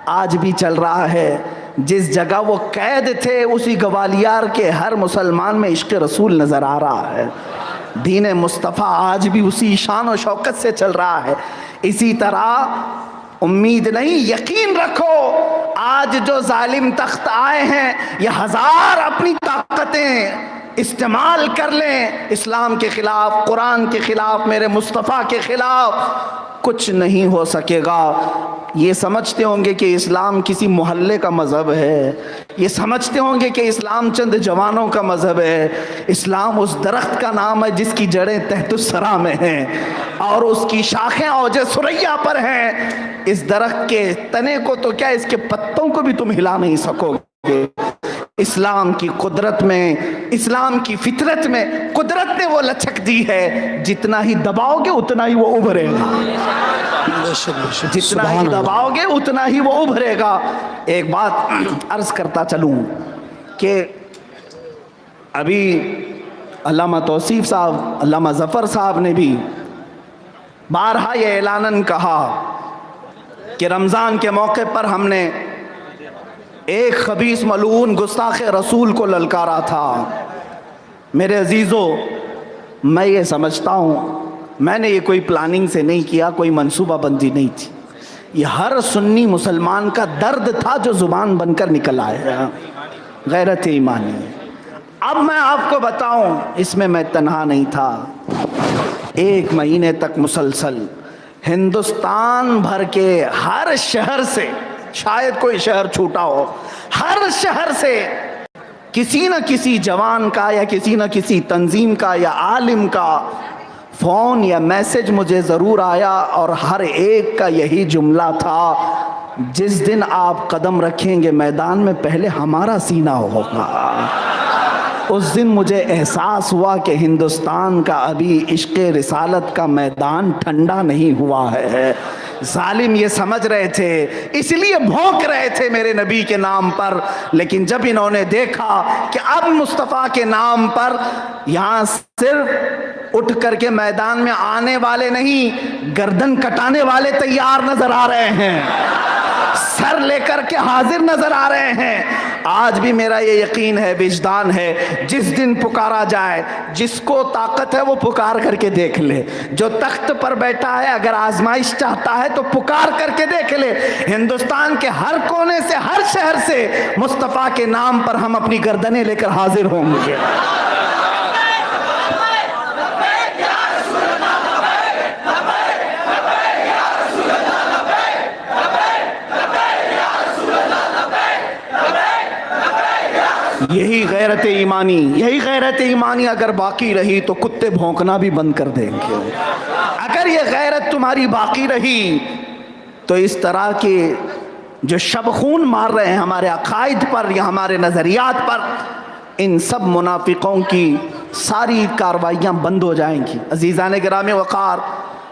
आज भी चल रहा है। जिस जगह वो कैद थे उसी ग्वालियर के हर मुसलमान में इश्क़ रसूल नज़र आ रहा है। दीन मुस्तफ़ा आज भी उसी शान और शौकत से चल रहा है। इसी तरह उम्मीद नहीं, यकीन रखो, आज जो जालिम तख्त आए हैं ये हजार अपनी ताकतें इस्तेमाल कर लें, इस्लाम के खिलाफ, कुरान के खिलाफ, मेरे मुस्तफ़ा के खिलाफ कुछ नहीं हो सकेगा। ये समझते होंगे कि इस्लाम किसी मोहल्ले का मज़हब है, ये समझते होंगे कि इस्लाम चंद जवानों का मज़हब है। इस्लाम उस दरख्त का नाम है जिसकी जड़ें तहतुस्सरा में हैं और उसकी शाखें औज सुरैया पर हैं। इस दरख्त के तने को तो क्या, इसके पत्तों को भी तुम हिला नहीं सकोगे। इस्लाम की कुदरत में, इस्लाम की फितरत में कुदरत ने वो लचक दी है, जितना ही दबाओगे उतना ही वो उभरेगा, जितना ही दबाओगे उतना ही वो उभरेगा। एक बात अर्ज करता चलूं कि अभी अल्लामा तौसीफ साहब, अल्लामा ज़फ़र साहब ने भी बारहा ये ऐलानन कहा कि रमज़ान के मौके पर हमने एक खबीस मलून गुस्ताख रसूल को ललकारा था। मेरे अजीज़ों, मैं ये समझता हूँ मैंने ये कोई प्लानिंग से नहीं किया, कोई मंसूबाबंदी नहीं थी। ये हर सुन्नी मुसलमान का दर्द था जो ज़ुबान बनकर निकल आया, गैरत ईमानी। अब मैं आपको बताऊं, इसमें मैं तन्हा नहीं था। 1 महीने तक मुसलसल हिंदुस्तान भर के हर शहर से, शायद कोई शहर छूटा हो, हर शहर से किसी न किसी जवान का या किसी न किसी तंजीम का या आलिम का फ़ोन या मैसेज मुझे ज़रूर आया और हर एक का यही जुमला था, जिस दिन आप कदम रखेंगे मैदान में पहले हमारा सीना होगा। उस दिन मुझे एहसास हुआ कि हिंदुस्तान का अभी इश्क़ रिसालत का मैदान ठंडा नहीं हुआ है। जालिम ये समझ रहे थे, इसलिए भौंक रहे थे मेरे नबी के नाम पर, लेकिन जब इन्होंने देखा कि अब मुस्तफ़ा के नाम पर यहाँ सिर्फ उठ करके मैदान में आने वाले नहीं, गर्दन कटाने वाले तैयार नजर आ रहे हैं, सर लेकर के हाजिर नजर आ रहे हैं। आज भी मेरा ये यकीन है, विजदान है, जिस दिन पुकारा जाए, जिसको ताकत है वो पुकार करके देख ले। जो तख्त पर बैठा है अगर आजमाइश चाहता है तो पुकार करके देख ले। हिंदुस्तान के हर कोने से, हर शहर से मुस्तफ़ा के नाम पर हम अपनी गर्दनें लेकर हाजिर होंगे। यही गैरत ईमानी, यही गैरत ईमानी अगर बाकी रही तो कुत्ते भौंकना भी बंद कर देंगे। अगर ये गैरत तुम्हारी बाकी रही तो इस तरह के जो शब खून मार रहे हैं हमारे अकायद पर या हमारे नज़रियात पर, इन सब मुनाफिकों की सारी कार्रवाइयाँ बंद हो जाएंगी। अजीज़ान गिराम वक़ार,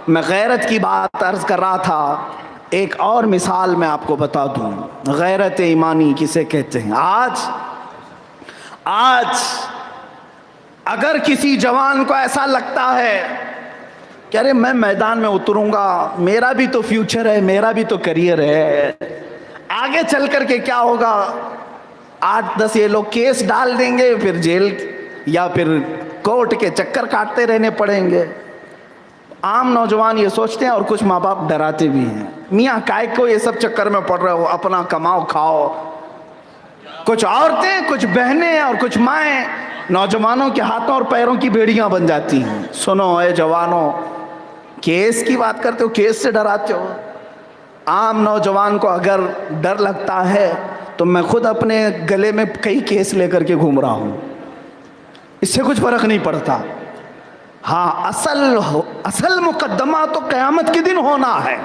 मैं गैरत की बात अर्ज़ कर रहा था। एक और मिसाल मैं आपको बता दूँ, गैरत ईमानी किसे कहते हैं। आज अगर किसी जवान को ऐसा लगता है कि अरे मैं मैदान में उतरूंगा, मेरा भी तो फ्यूचर है, मेरा भी तो करियर है, आगे चल कर के क्या होगा, 8-10 ये लोग केस डाल देंगे, फिर जेल या फिर कोर्ट के चक्कर काटते रहने पड़ेंगे। आम नौजवान ये सोचते हैं और कुछ माँ बाप डराते भी हैं, मियाँ काय को ये सब चक्कर में पड़ रहे हो, अपना कमाओ खाओ। कुछ औरतें, कुछ बहनें और कुछ माएँ नौजवानों के हाथों और पैरों की बेड़ियां बन जाती हैं। सुनो ए जवानों, केस की बात करते हो, केस से डराते हो। आम नौजवान को अगर डर लगता है तो मैं खुद अपने गले में कई केस लेकर के घूम रहा हूँ, इससे कुछ फर्क नहीं पड़ता। हाँ, असल मुकद्दमा तो क़यामत के दिन होना है।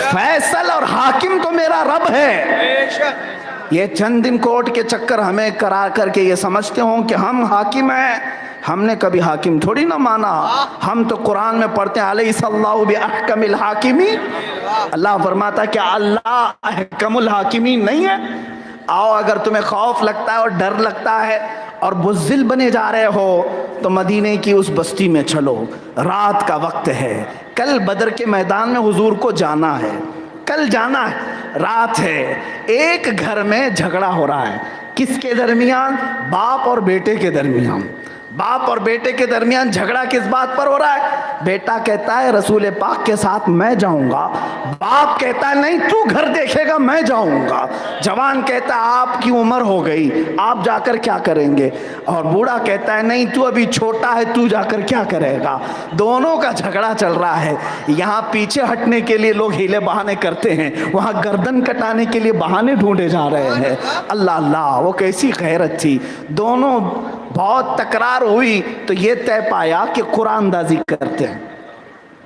फैसल और हाकिम तो मेरा रब है। ये चंद दिन कोर्ट के चक्कर हमें करा करके ये समझते हो कि हम हाकिम हैं, हमने कभी हाकिम थोड़ी ना माना। हम तो कुरान में पढ़ते हैं अलैहिस्सलाहु बिअहकमिल हाकिमीन। अल्लाह फरमाता है कि अल्लाह अहकमुल हाकिमीन नहीं है। आओ, अगर तुम्हें खौफ लगता है और डर लगता है और बुज़दिल बने जा रहे हो तो मदीने की उस बस्ती में चलो। रात का वक्त है, कल बदर के मैदान में हुजूर को जाना है, कल जाना है, रात है। एक घर में झगड़ा हो रहा है, किसके दरमियान? बाप और बेटे के दरमियान। बाप और बेटे के दरमियान झगड़ा किस बात पर हो रहा है? बेटा कहता है रसूल पाक के साथ मैं जाऊंगा, बाप कहता है नहीं तू घर देखेगा मैं जाऊंगा। जवान कहता है आपकी उम्र हो गई, आप जाकर क्या करेंगे? और बूढ़ा कहता है नहीं तू अभी छोटा है, तू जाकर क्या करेगा? दोनों का झगड़ा चल रहा है। यहाँ पीछे हटने के लिए लोग हीले बहाने करते हैं, वहाँ गर्दन कटाने के लिए बहाने ढूंढे जा रहे हैं। अल्लाह अल्लाह, वो कैसी गैरत थी। दोनों बहुत तकरार हुई तो ये तय पाया कि कुरानदाजी करते हैं,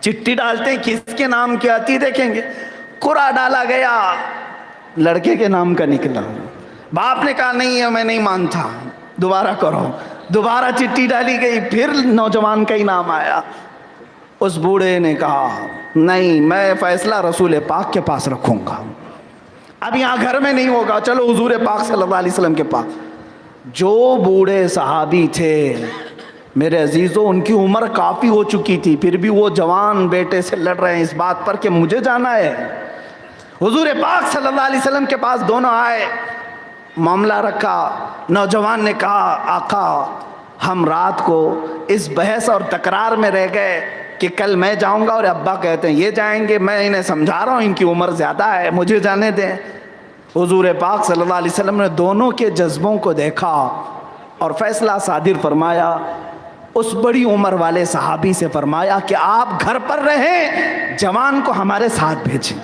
चिट्ठी डालते हैं, किसके नाम की आती देखेंगे। कुरा डाला गया, लड़के के नाम का निकला। बाप ने कहा नहीं है मैं नहीं मानता, दोबारा करो। दोबारा चिट्ठी डाली गई, फिर नौजवान का ही नाम आया। उस बूढ़े ने कहा नहीं मैं फैसला रसूल पाक के पास रखूंगा, अब यहाँ घर में नहीं होगा, चलो हुजूर पाक सल्लल्लाहु अलैहि वसल्लम के पास। जो बूढ़े सहाबी थे मेरे अजीज़ों, उनकी उम्र काफ़ी हो चुकी थी, फिर भी वो जवान बेटे से लड़ रहे हैं इस बात पर कि मुझे जाना है। हुजूर पाक सल्लल्लाहु अलैहि वसल्लम के पास दोनों आए, मामला रखा। नौजवान ने कहा आका हम रात को इस बहस और तकरार में रह गए कि कल मैं जाऊंगा और अब्बा कहते हैं ये जाएंगे। मैं इन्हें समझा रहा हूँ इनकी उम्र ज़्यादा है, मुझे जाने दें। हुजूर पाक सल्लल्लाहु अलैहि वसल्लम ने दोनों के जज्बों को देखा और फैसला सादिर फरमाया। उस बड़ी उम्र वाले सहाबी से फरमाया कि आप घर पर रहें, जवान को हमारे साथ भेजें।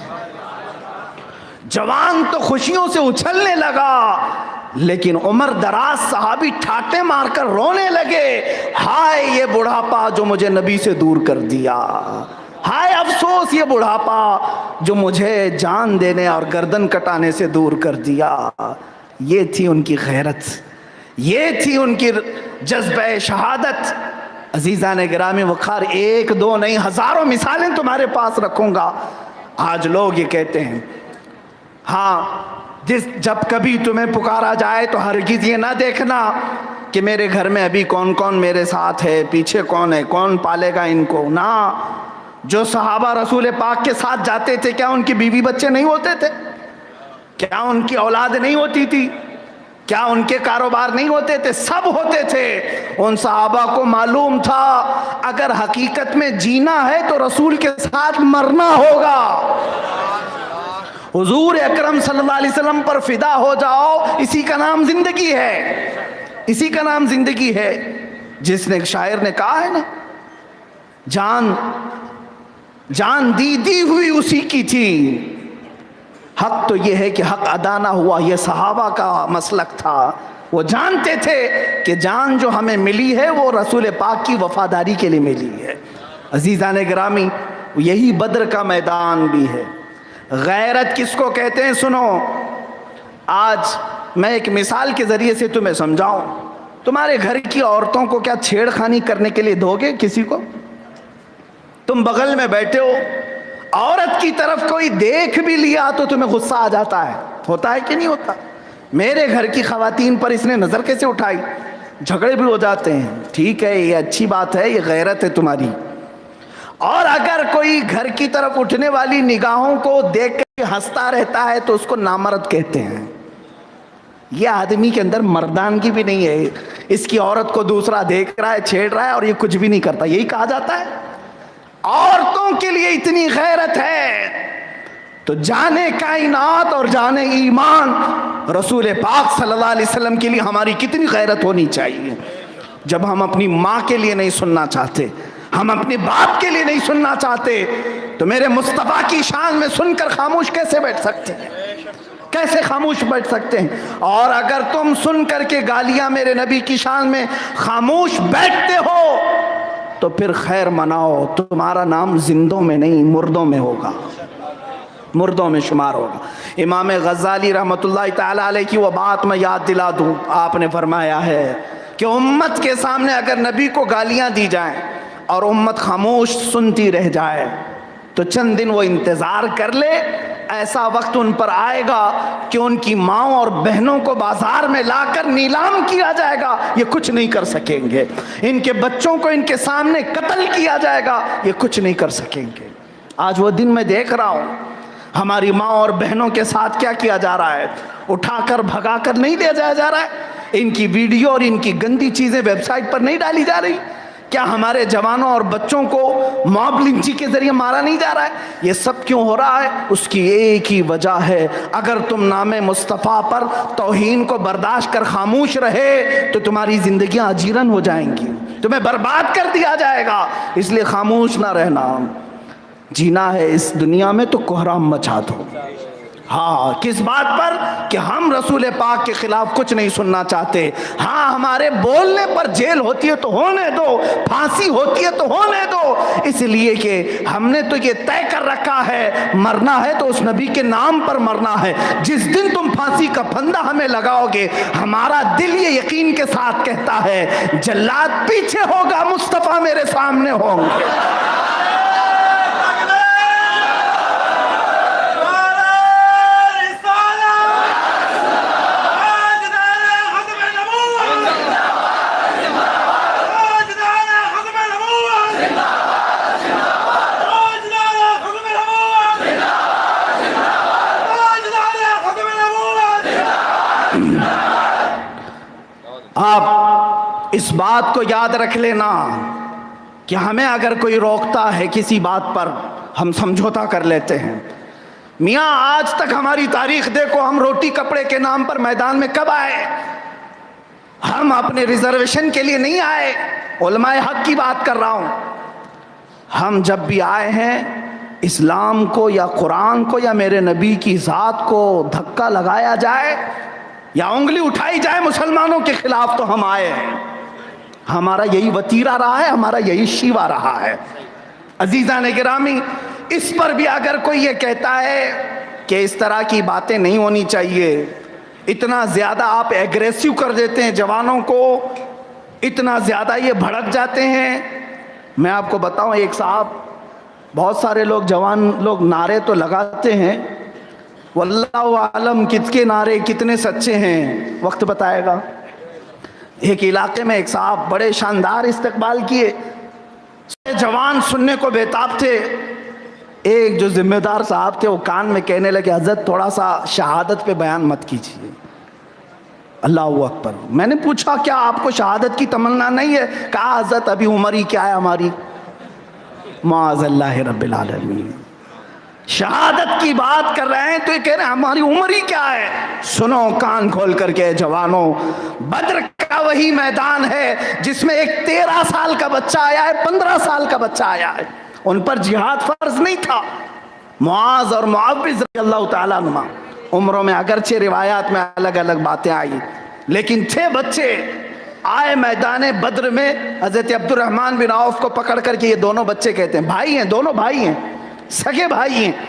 जवान तो खुशियों से उछलने लगा, लेकिन उम्र दराज सहाबी ठाटे मारकर रोने लगे, हाय ये बुढ़ापा जो मुझे नबी से दूर कर दिया, हाय अफसोस ये बुढ़ापा जो मुझे जान देने और गर्दन कटाने से दूर कर दिया। ये थी उनकी गैरत, ये थी उनकी जज्बे शहादत। अजीज़ान गिरामी वक़ार, एक दो नहीं हज़ारों मिसालें तुम्हारे पास रखूँगा। आज लोग ये कहते हैं हाँ जब कभी तुम्हें पुकारा जाए तो हरगिज़ ये ना देखना कि मेरे घर में अभी कौन कौन मेरे साथ है, पीछे कौन है, कौन पालेगा इनको। ना, जो सहाबा रसूल पाक के साथ जाते थे क्या उनकी बीवी बच्चे नहीं होते थे? क्या उनकी औलाद नहीं होती थी? क्या उनके कारोबार नहीं होते थे? सब होते थे। उन सहाबा को मालूम था अगर हकीकत में जीना है तो रसूल के साथ मरना होगा। हुजूर अकरम सल्लल्लाहु अलैहि वसल्लम पर फिदा हो जाओ, इसी का नाम जिंदगी है, इसी का नाम जिंदगी है। जिसने एक शायर ने कहा है ना, जान दी हुई उसी की थी। हक तो यह है कि हक अदा ना हुआ, यह सहाबा का मसलक था। वो जानते थे कि जान जो हमें मिली है वो रसूल पाक की वफादारी के लिए मिली है। अजीज़ान गिरामी, यही बद्र का मैदान भी है। गैरत किसको कहते हैं सुनो, आज मैं एक मिसाल के ज़रिए से तुम्हें समझाऊं। तुम्हारे घर की औरतों को क्या छेड़खानी करने के लिए दोगे किसी को? तुम बगल में बैठे हो, औरत की तरफ कोई देख भी लिया तो तुम्हें गुस्सा आ जाता है, होता है कि नहीं होता? मेरे घर की खवातीन पर इसने नज़र कैसे उठाई, झगड़े भी हो जाते हैं। ठीक है, ये अच्छी बात है, ये गैरत है तुम्हारी। और अगर कोई घर की तरफ उठने वाली निगाहों को देख कर हंसता रहता है तो उसको नामर्द कहते हैं। ये आदमी के अंदर मर्दानगी भी नहीं है, इसकी औरत को दूसरा देख रहा है, छेड़ रहा है और ये कुछ भी नहीं करता, यही कहा जाता है। औरतों के लिए इतनी गैरत है तो जाने कायनात और जाने ईमान रसूल पाक सल्लल्लाहु अलैहि वसल्लम के लिए हमारी कितनी गैरत होनी चाहिए। जब हम अपनी माँ के लिए नहीं सुनना चाहते, हम अपने बाप के लिए नहीं सुनना चाहते, तो मेरे मुस्तफ़ा की शान में सुनकर खामोश कैसे बैठ सकते हैं? कैसे खामोश बैठ सकते हैं? और अगर तुम सुन करके गालियां मेरे नबी की शान में खामोश बैठते हो तो फिर खैर मनाओ, तुम्हारा नाम जिंदों में नहीं मुर्दों में होगा, मुर्दों में शुमार होगा। इमाम गज़ाली रहमतुल्लाह ताला अलैह की वो बात मैं याद दिला दूँ। आपने फरमाया है कि उम्मत के सामने अगर नबी को गालियां दी जाएं और उम्मत खामोश सुनती रह जाए तो चंद दिन वो इंतज़ार कर ले, ऐसा वक्त उन पर आएगा कि उनकी माँओं और बहनों को बाजार में लाकर नीलाम किया जाएगा, ये कुछ नहीं कर सकेंगे। इनके बच्चों को इनके सामने कत्ल किया जाएगा, ये कुछ नहीं कर सकेंगे। आज वो दिन मैं देख रहा हूँ हमारी माँ और बहनों के साथ क्या किया जा रहा है, उठाकर भगाकर नहीं ले जाया जा रहा है, इनकी वीडियो और इनकी गंदी चीज़ें वेबसाइट पर नहीं डाली जा रही। क्या हमारे जवानों और बच्चों को मॉब लिंचिंग के जरिए मारा नहीं जा रहा है? ये सब क्यों हो रहा है? उसकी एक ही वजह है, अगर तुम नामे मुस्तफ़ा पर तौहीन को बर्दाश्त कर खामोश रहे तो तुम्हारी जिंदगियां अजीरन हो जाएंगी, तुम्हें बर्बाद कर दिया जाएगा। इसलिए खामोश ना रहना, जीना है इस दुनिया में तो कोहराम मचा दो। हाँ, किस बात पर? कि हम रसूल पाक के खिलाफ कुछ नहीं सुनना चाहते। हाँ, हमारे बोलने पर जेल होती है तो होने दो, फांसी होती है तो होने दो, इसलिए कि हमने तो ये तय कर रखा है मरना है तो उस नबी के नाम पर मरना है। जिस दिन तुम फांसी का फंदा हमें लगाओगे, हमारा दिल ये यकीन के साथ कहता है जल्लाद पीछे होगा, मुस्तफ़ा मेरे सामने होंगे। आप इस बात को याद रख लेना कि हमें अगर कोई रोकता है किसी बात पर, हम समझौता कर लेते हैं। मियाँ, आज तक हमारी तारीख देखो, हम रोटी कपड़े के नाम पर मैदान में कब आए? हम अपने रिजर्वेशन के लिए नहीं आए, उलमाए हक की बात कर रहा हूं। हम जब भी आए हैं, इस्लाम को या कुरान को या मेरे नबी की ज़ात को धक्का लगाया जाए या उंगली उठाई जाए मुसलमानों के खिलाफ तो हम आए हैं। हमारा यही वतीरा रहा है, हमारा यही शीवा रहा है। अजीज़ान गिरामी, इस पर भी अगर कोई ये कहता है कि इस तरह की बातें नहीं होनी चाहिए, इतना ज़्यादा आप एग्रेसिव कर देते हैं जवानों को, इतना ज़्यादा ये भड़क जाते हैं। मैं आपको बताऊं, एक साहब, बहुत सारे लोग जवान लोग नारे तो लगाते हैं, वल्लाहु आलम किसके नारे कितने सच्चे हैं वक्त बताएगा। एक इलाके में एक साहब बड़े शानदार इस्तकबाल किए, जवान सुनने को बेताब थे। एक जो जिम्मेदार साहब थे वो कान में कहने लगे, हजरत थोड़ा सा शहादत पे बयान मत कीजिए। अल्लाहु अकबर। मैंने पूछा क्या आपको शहादत की तमन्ना नहीं है? कहा हजरत अभी उम्र ही क्या है हमारी, माअज़ल्लाह रब्बिल आलमीन। शहादत की बात कर रहे हैं तो ये कह रहे हैं हमारी उम्र ही क्या है। सुनो कान खोल करके जवानों, बद्र का वही मैदान है जिसमें एक 13 साल का बच्चा आया है, 15 साल का बच्चा आया है, उन पर जिहाद फर्ज नहीं था। मुआज और मुआविज रज़ियल्लाहु ताला अन्हुमा, उम्रों में अगरचे रिवायात में अलग अलग बातें आई, लेकिन थे बच्चे आए मैदान बद्र में। हजरत अब्दुर्रहमान बिन औफ को पकड़ करके, ये दोनों बच्चे कहते हैं, भाई हैं, दोनों भाई हैं, सगे भाई हैं।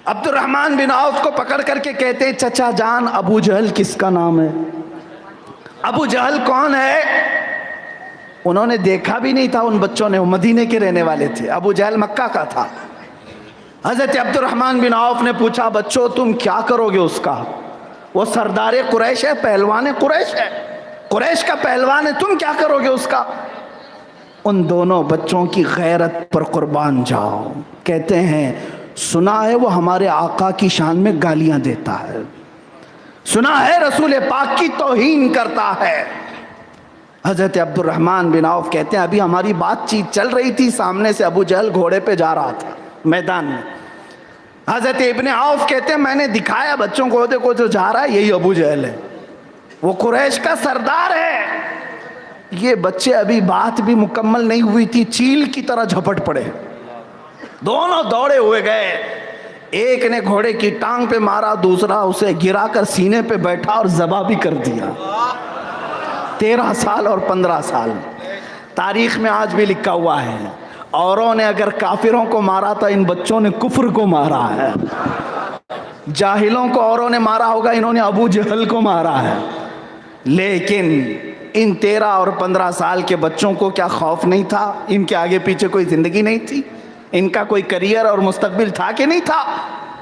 अब्दुर्रहमान बिन औफ को पकड़ करके कहते हैं, चचा जान अबू जहल किसका नाम है? अबू जहल कौन है? उन्होंने देखा भी नहीं था उन बच्चों ने, वो मदीने के रहने वाले थे, अबू जहल मक्का का था। हजरत अब्दुर्रहमान बिन औफ ने पूछा, बच्चों तुम क्या करोगे उसका? वो सरदार कुरैश है, पहलवान कुरैश है, कुरैश का पहलवान है, तुम क्या करोगे उसका? उन दोनों बच्चों की गैरत पर कुर्बान जाओ। कहते हैं सुना है वो हमारे आका की शान में गालियां देता है, सुना है रसूल पाक की तौहीन करता है। हजरत अब्दुर्रहमान बिन औफ कहते हैं अभी हमारी बातचीत चल रही थी, सामने से अबू जहल घोड़े पे जा रहा था मैदान में। हजरत इब्ने औफ कहते हैं मैंने दिखाया बच्चों को, देखो जो जा रहा है यही अबू जहल है, वो कुरैश का सरदार है। ये बच्चे अभी बात भी मुकम्मल नहीं हुई थी, चील की तरह झपट पड़े, दोनों दौड़े हुए गए। एक ने घोड़े की टांग पे मारा, दूसरा उसे गिराकर सीने पे बैठा और ज़बा भी कर दिया। 13 साल और 15 साल, तारीख में आज भी लिखा हुआ है। औरों ने अगर काफिरों को मारा था, इन बच्चों ने कुफ्र को मारा है। जाहिलों को औरों ने मारा होगा, इन्होंने अबू जहल को मारा है। लेकिन इन 13 और 15 साल के बच्चों को क्या खौफ नहीं था? इनके आगे पीछे कोई ज़िंदगी नहीं थी? इनका कोई करियर और मुस्तकबिल था कि नहीं था?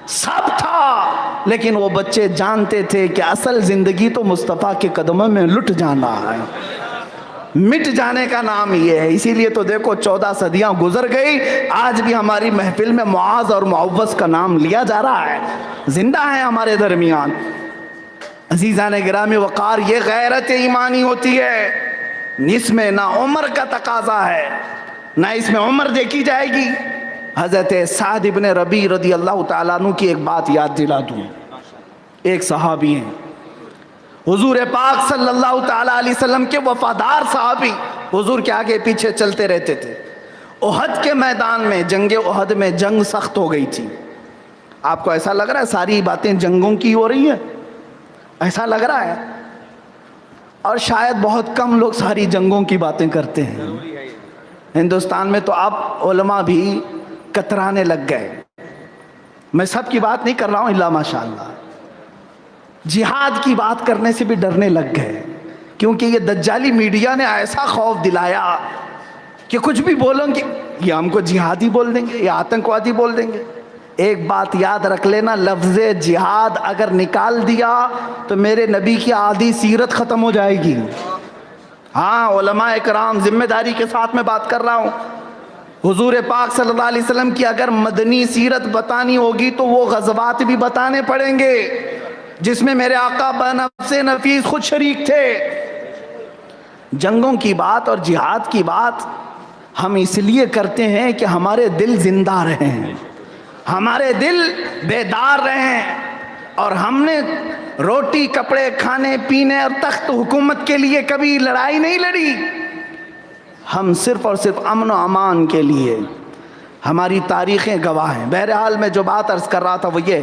सब था। लेकिन वो बच्चे जानते थे कि असल ज़िंदगी तो मुस्तफ़ा के कदमों में लुट जाना है, मिट जाने का नाम ये है। इसीलिए तो देखो 14 सदियां गुजर गई, आज भी हमारी महफिल में मुआज़ और मुअव्वज़ का नाम लिया जा रहा है, जिंदा है हमारे दरमियान। अजीज़ान गिरामी वक़ार, ये गैरत ईमानी होती है। इसमें ना उम्र का तकाजा है, ना इसमें उम्र देखी जाएगी। हज़रत साद इब्न रबी रदी अल्लाह ताला अन्हु की एक बात याद दिला दूँ। एक सहाबी हैं, हुजूर पाक सल्लल्लाहु ताला अलैहि वसल्लम के वफादार सहाबी, हुजूर के आगे पीछे चलते रहते थे। उहद के मैदान में, जंग उहद में जंग सख्त हो गई थी। आपको ऐसा लग रहा है सारी बातें जंगों की हो रही है? ऐसा लग रहा है। और शायद बहुत कम लोग सारी जंगों की बातें करते हैं। हिंदुस्तान में तो अब उलमा भी कतराने लग गए। मैं सब की बात नहीं कर रहा हूँ, इल्ला माशाअल्लाह। जिहाद की बात करने से भी डरने लग गए, क्योंकि ये दज्जाली मीडिया ने ऐसा खौफ दिलाया कि कुछ भी बोलेंगे ये हमको जिहादी बोल देंगे, ये आतंकवादी बोल देंगे। एक बात याद रख लेना, लफ्ज़ जिहाद अगर निकाल दिया तो मेरे नबी की आधी सीरत ख़त्म हो जाएगी। हाँ, उलमाए कराम, जिम्मेदारी के साथ मैं बात कर रहा हूँ। हुजूर पाक सल्लल्लाहु अलैहि वसल्लम की अगर मदनी सीरत बतानी होगी तो वो ग़ज़वात भी बताने पड़ेंगे जिसमें मेरे आका बनफ्से नफीस खुद शरीक थे। जंगों की बात और जिहाद की बात हम इसलिए करते हैं कि हमारे दिल जिंदा रहें, हमारे दिल बेदार रहें। और हमने रोटी कपड़े खाने पीने और तख्त हुकूमत के लिए कभी लड़ाई नहीं लड़ी। हम सिर्फ़ और सिर्फ अमन व अमान के लिए, हमारी तारीख़ें गवाह हैं। बहरहाल मैं जो बात अर्ज़ कर रहा था वो ये,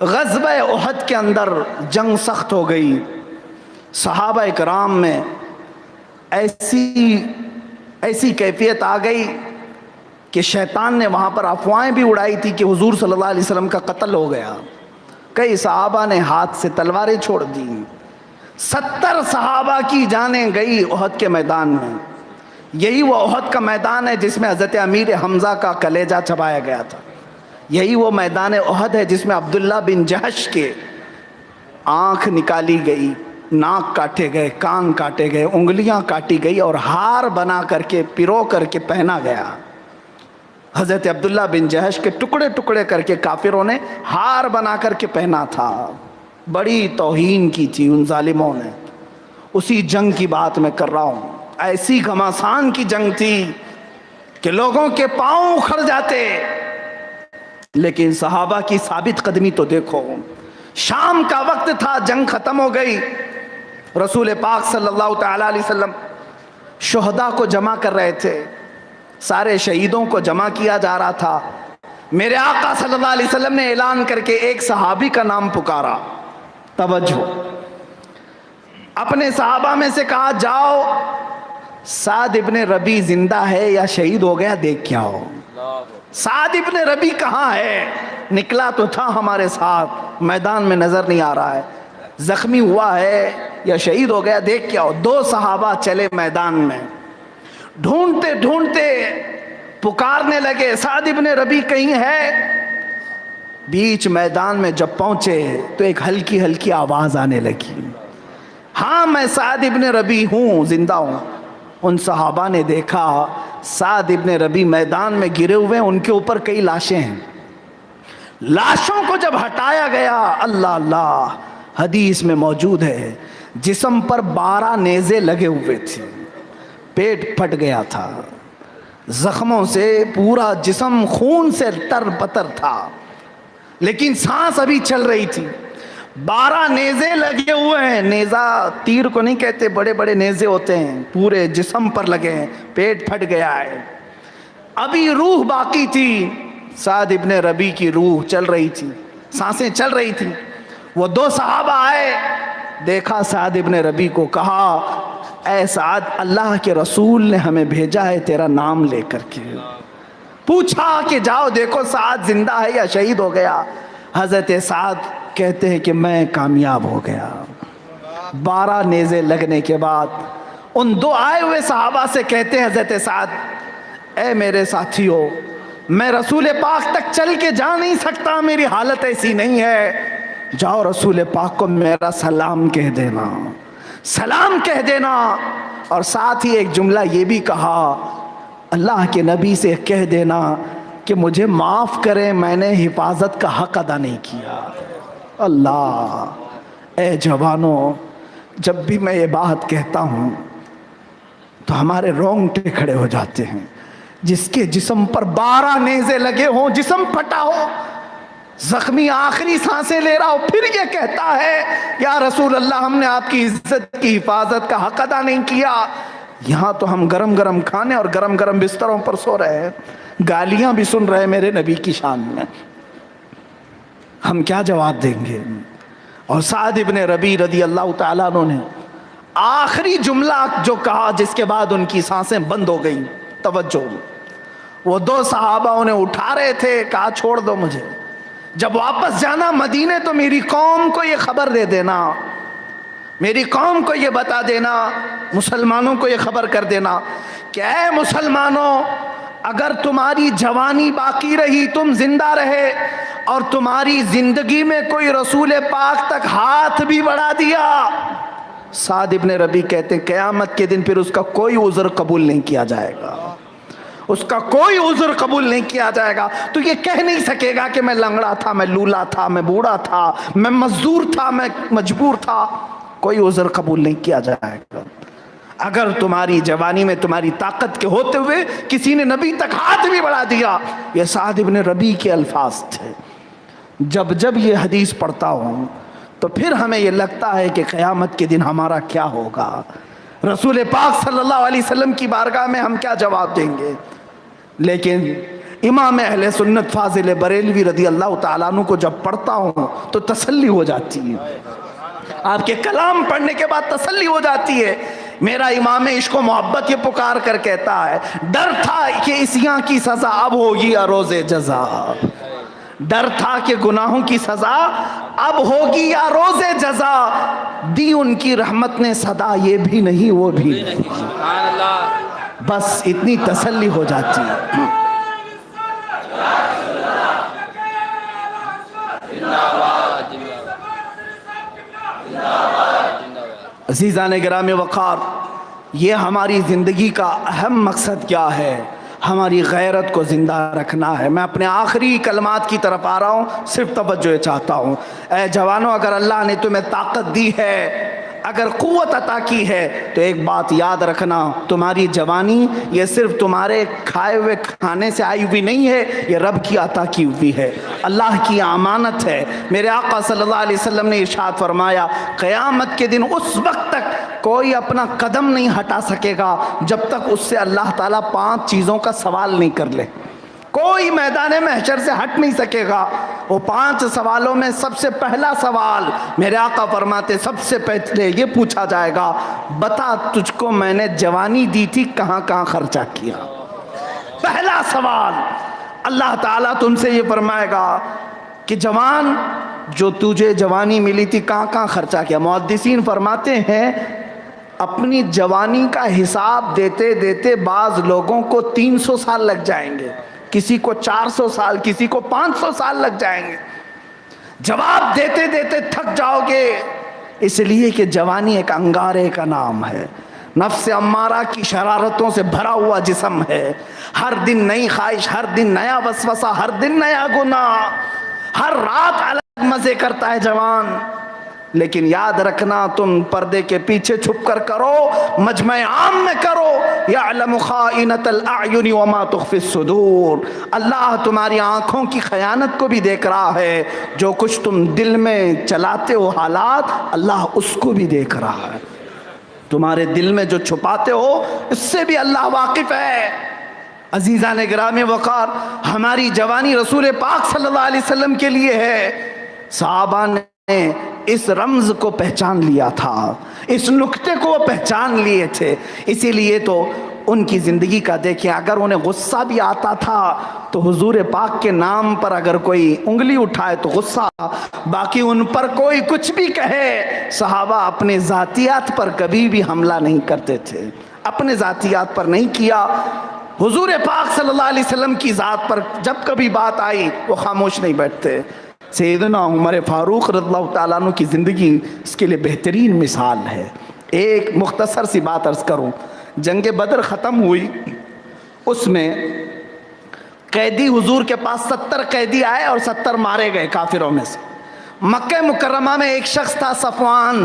ग़ज़वा उहद के अंदर जंग सख्त हो गई। सहाबा इकराम में ऐसी कैफियत आ गई कि शैतान ने वहाँ पर अफवाहें भी उड़ाई थी कि हुजूर सल्लल्लाहु अलैहि वसल्लम का कत्ल हो गया। कई सहाबा ने हाथ से तलवारें छोड़ दी। 70 सहाबा की जानें गई उहद के मैदान में। यही वो उहद का मैदान है जिसमें हज़रत अमीर हमज़ा का कलेजा चबाया गया था। यही वो मैदान उहद है जिसमें अब्दुल्ला बिन जहश के आँख निकाली गई, नाक काटे गए, कान काटे गए, उंगलियां काटी गई और हार बना करके पिरो करके पहना गया। हज़रत अब्दुल्ला बिन जहश के टुकड़े टुकड़े करके काफिरों ने हार बना करके पहना था। बड़ी तौहीन की थी उन जालिमों ने। उसी जंग की बात मैं कर रहा हूँ। ऐसी घमासान की जंग थी कि लोगों के पाँव उखड़ जाते। लेकिन सहाबा की साबित कदमी तो देखो। शाम का वक्त था, जंग ख़त्म हो गई। रसूल पाक सल्लल्लाहु ताला अलैहि वसल्लम शुहदा को जमा कर रहे थे, सारे शहीदों को जमा किया जा रहा था। मेरे आका सल्लल्लाहु अलैहि वसल्लम ने ऐलान करके एक सहाबी का नाम पुकारा। तवज्जो, अपने सहाबा में से कहा, जाओ साद इब्न रबी जिंदा है या शहीद हो गया देख के आओ। साद इब्न रबी कहाँ है? निकला तो था हमारे साथ, मैदान में नजर नहीं आ रहा है। जख्मी हुआ है या शहीद हो गया देख के आओ। 2 सहाबा चले मैदान में, ढूंढते ढूंढते पुकारने लगे, साद इब्न रबी कहीं है? बीच मैदान में जब पहुंचे तो एक हल्की हल्की आवाज आने लगी, हाँ मैं साद इब्न रबी हूँ, जिंदा हूँ। उन सहाबा ने देखा साद इब्न रबी मैदान में गिरे हुए, उनके ऊपर कई लाशें हैं। लाशों को जब हटाया गया, अल्लाह अल्लाह, हदीस में मौजूद है जिस्म पर 12 नेज़े लगे हुए थे, पेट फट गया था, जख्मों से पूरा जिस्म खून से तरबतर था, लेकिन सांस अभी चल रही थी। 12 नेज़े लगे हुए हैं। नेज़ा तीर को नहीं कहते, बड़े बड़े नेज़े होते हैं, पूरे जिस्म पर लगे हैं, पेट फट गया है। अभी रूह बाकी थी, साद इब्न रबी की रूह चल रही थी, सांसें चल रही थी। वो 2 सहाबा आए, देखा साद इब्न रबी को, कहा ऐ साद, अल्लाह के रसूल ने हमें भेजा है तेरा नाम लेकर के। पूछा कि जाओ देखो साद जिंदा है या शहीद हो गया। हज़रत साद कहते हैं कि मैं कामयाब हो गया, 12 नेज़े लगने के बाद उन 2 आए हुए सहाबा से कहते हैं हज़रत साद, ए मेरे साथियों, मैं रसूल पाक तक चल के जा नहीं सकता, मेरी हालत ऐसी नहीं है, जाओ रसूल पाक को मेरा सलाम कह देना, सलाम कह देना। और साथ ही एक जुमला ये भी कहा, अल्लाह के नबी से कह देना कि मुझे माफ़ करें, मैंने हिफाजत का हक अदा नहीं किया। अल्लाह, ए जवानों, जब भी मैं ये बात कहता हूँ तो हमारे रोंगटे खड़े हो जाते हैं। जिसके जिस्म पर 12 नेज़े लगे हों, जिस्म फटा हो, जख्मी आखिरी सांसें ले रहा हो, फिर ये कहता है या रसूल अल्लाह, हमने आपकी इज्जत की हिफाजत का हक अदा नहीं किया। यहाँ तो हम गरम गरम खाने और गरम गरम बिस्तरों पर सो रहे हैं, गालियां भी सुन रहे हैं मेरे नबी की शान में, हम क्या जवाब देंगे? और साद इब्न रबी रदी अल्लाह ताला अन्हु ने आखिरी जुमला जो कहा, जिसके बाद उनकी सांसें बंद हो गई, तवज्जो, वो 2 सहाबा उन्हें उठा रहे थे, कहा छोड़ दो मुझे, जब वापस जाना मदीने तो मेरी कौम को ये खबर दे देना, मेरी कौम को ये बता देना, मुसलमानों को ये खबर कर देना कि ऐ मुसलमानों, अगर तुम्हारी जवानी बाकी रही, तुम जिंदा रहे और तुम्हारी जिंदगी में कोई रसूल पाक तक हाथ भी बढ़ा दिया, साद इब्न रबी कहते हैं क़यामत के दिन फिर उसका कोई उज़्र कबूल नहीं किया जाएगा, उसका कोई उज़्र कबूल नहीं किया जाएगा। तो ये कह नहीं सकेगा कि मैं लंगड़ा था, मैं लूला था, मैं बूढ़ा था, मैं मजदूर था, मैं मजबूर था, कोई उज़्र कबूल नहीं किया जाएगा। अगर तुम्हारी जवानी में तुम्हारी ताकत के होते हुए किसी ने नबी तक हाथ भी बढ़ा दिया, ये साद इब्न रबी के अल्फाज थे। जब जब ये हदीस पढ़ता हूँ तो फिर हमें ये लगता है कि क़यामत के दिन हमारा क्या होगा, रसूल पाक सल्लल्लाहु अलैहि वसल्लम की बारगाह में हम क्या जवाब देंगे। लेकिन इमाम अहले सुन्नत फाजिल बरेलवी रदी अल्लाह ताला अन्हु को जब पढ़ता हूँ तो तसल्ली हो जाती है, आपके कलाम पढ़ने के बाद तसल्ली हो जाती है। मेरा इमाम इश्क व मोहब्बत ये पुकार कर कहता है, डर था कि इसियां की सज़ा अब होगी या रोज़े जज़ा, डर था कि गुनाहों की सज़ा अब होगी या रोज़े जज़ा, दी उनकी रहमत ने सदा ये भी नहीं वो भी नहीं, बस इतनी तसल्ली हो जाती है। अज़ीज़ान गिराम वक़ार, ये हमारी ज़िंदगी का अहम मकसद क्या है, हमारी गैरत को ज़िंदा रखना है। मैं अपने आखिरी कलमात की तरफ आ रहा हूँ, सिर्फ तवज्जो चाहता हूँ। ऐ जवानों, अगर अल्लाह ने तुम्हें ताकत दी है, अगर क़ुव्वत अता की है, तो एक बात याद रखना, तुम्हारी जवानी ये सिर्फ तुम्हारे खाए हुए खाने से आई हुई नहीं है, ये रब की अता की हुई है, अल्लाह की अमानत है। मेरे आका सल्लल्लाहु अलैहि वसल्लम ने इरशाद फरमाया, क़यामत के दिन उस वक्त तक कोई अपना कदम नहीं हटा सकेगा जब तक उससे अल्लाह ताला 5 चीज़ों का सवाल नहीं कर ले। कोई मैदान महशर से हट नहीं सकेगा। वो 5 सवालों में सबसे पहला सवाल मेरे आका फरमाते, सबसे पहले ये पूछा जाएगा, बता तुझको मैंने जवानी दी थी, कहाँ कहाँ खर्चा किया। पहला सवाल अल्लाह ताला तुमसे ये फरमाएगा कि जवान, जो तुझे जवानी मिली थी कहाँ कहाँ खर्चा किया। मुहद्दिसीन फरमाते हैं अपनी जवानी का हिसाब देते देते बाज़ लोगों को 300 साल लग जाएंगे, किसी को 400 साल, किसी को 500 साल लग जाएंगे। जवाब देते देते थक जाओगे, इसलिए कि जवानी एक अंगारे का नाम है, नफ्स अम्मारा की शरारतों से भरा हुआ जिस्म है। हर दिन नई ख्वाहिश, हर दिन नया वसवसा, हर दिन नया गुनाह, हर रात अलग मज़े करता है जवान। लेकिन याद रखना, तुम पर्दे के पीछे छुप कर करो, मजमे आम में करो, यअलमु खाइनतल अयुनि व मा तुख्फी सुदूर। अल्लाह तुम्हारी आँखों की खयानत को भी देख रहा है, जो कुछ तुम दिल में चलाते हो हालात, अल्लाह उसको भी देख रहा है। तुम्हारे दिल में जो छुपाते हो, इससे भी अल्लाह वाकिफ़ है। अज़ीज़ान गिराम वक़ार, हमारी जवानी रसूल पाक सल्लल्लाहु अलैहि वसल्लम के लिए है। सहाबा ने इस रम्ज़ को पहचान लिया था, इस नुक्ते को पहचान लिए थे, इसीलिए तो उनकी ज़िंदगी का देखें। अगर उन्हें गुस्सा भी आता था तो हुजूर पाक के नाम पर अगर कोई उंगली उठाए तो गुस्सा, बाकी उन पर कोई कुछ भी कहे, सहाबा अपने ज़ातियात पर कभी भी हमला नहीं करते थे, अपने ज़ातियात पर नहीं किया। हुजूर पाक सल्लल्लाहु अलैहि वसल्लम की ज़ात पर जब कभी बात आई वो खामोश नहीं बैठते। सैयदना उमर फारूक रज़ियल्लाहु ताला अन्हु की ज़िंदगी इसके लिए बेहतरीन मिसाल है। एक मुख्तसर सी बात अर्ज़ करूँ, जंग बदर ख़त्म हुई, उसमें कैदी हुजूर के पास 70 कैदी आए और 70 मारे गए काफिरों में से। मक्के मुकर्रमा में एक शख्स था सफ़वान,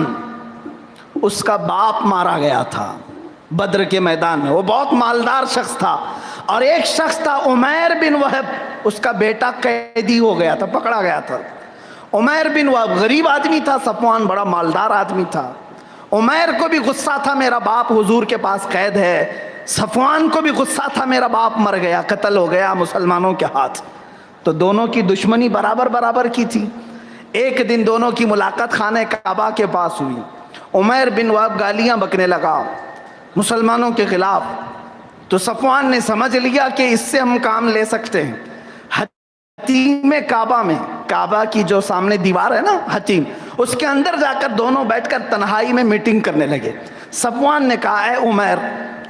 उसका बाप मारा गया था बद्र के मैदान में, वो बहुत मालदार शख्स था। और एक शख्स था उमैर बिन वहब, उसका बेटा कैदी हो गया था, पकड़ा गया था। उमैर बिन वहब गरीब आदमी था, सफ़वान बड़ा मालदार आदमी था। उमैर को भी गुस्सा था मेरा बाप हुजूर के पास कैद है, सफ़वान को भी गुस्सा था मेरा बाप मर गया, कत्ल हो गया मुसलमानों के हाथ। तो दोनों की दुश्मनी बराबर बराबर की थी। एक दिन दोनों की मुलाकात खाने काबा के पास हुई। उमैर बिन वहब गालियां बकने लगा मुसलमानों के खिलाफ, तो सफ़वान ने समझ लिया कि इससे हम काम ले सकते हैं। हतीम काबा में, काबा की जो सामने दीवार है ना हतीम, उसके अंदर जाकर दोनों बैठकर तन्हाई में मीटिंग करने लगे। सफ़वान ने कहा, है उमैर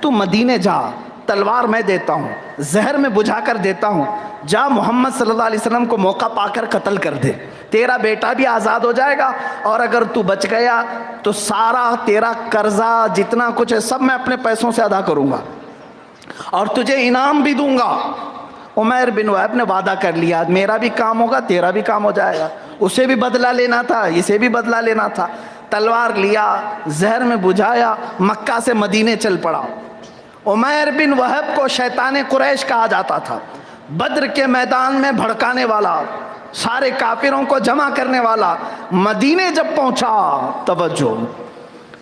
तू मदीने जा, तलवार मैं देता हूँ, जहर में बुझा कर देता हूँ, जा मोहम्मद सल्लल्लाहु अलैहि वसल्लम को मौका पाकर कत्ल कर दे, तेरा बेटा भी आज़ाद हो जाएगा, और अगर तू बच गया तो सारा तेरा कर्जा जितना कुछ है सब मैं अपने पैसों से अदा करूँगा और तुझे इनाम भी दूंगा। उमैर बिन वहब ने वादा कर लिया, मेरा भी काम होगा तेरा भी काम हो जाएगा। उसे भी बदला लेना था, इसे भी बदला लेना था। तलवार लिया, जहर में बुझाया, मक्का से मदीने चल पड़ा। उमैर बिन वहब को शैतान कुरैश कहा जाता था, बद्र के मैदान में भड़काने वाला, सारे काफिरों को जमा करने वाला। मदीने जब पहुंचा, तवज्जो,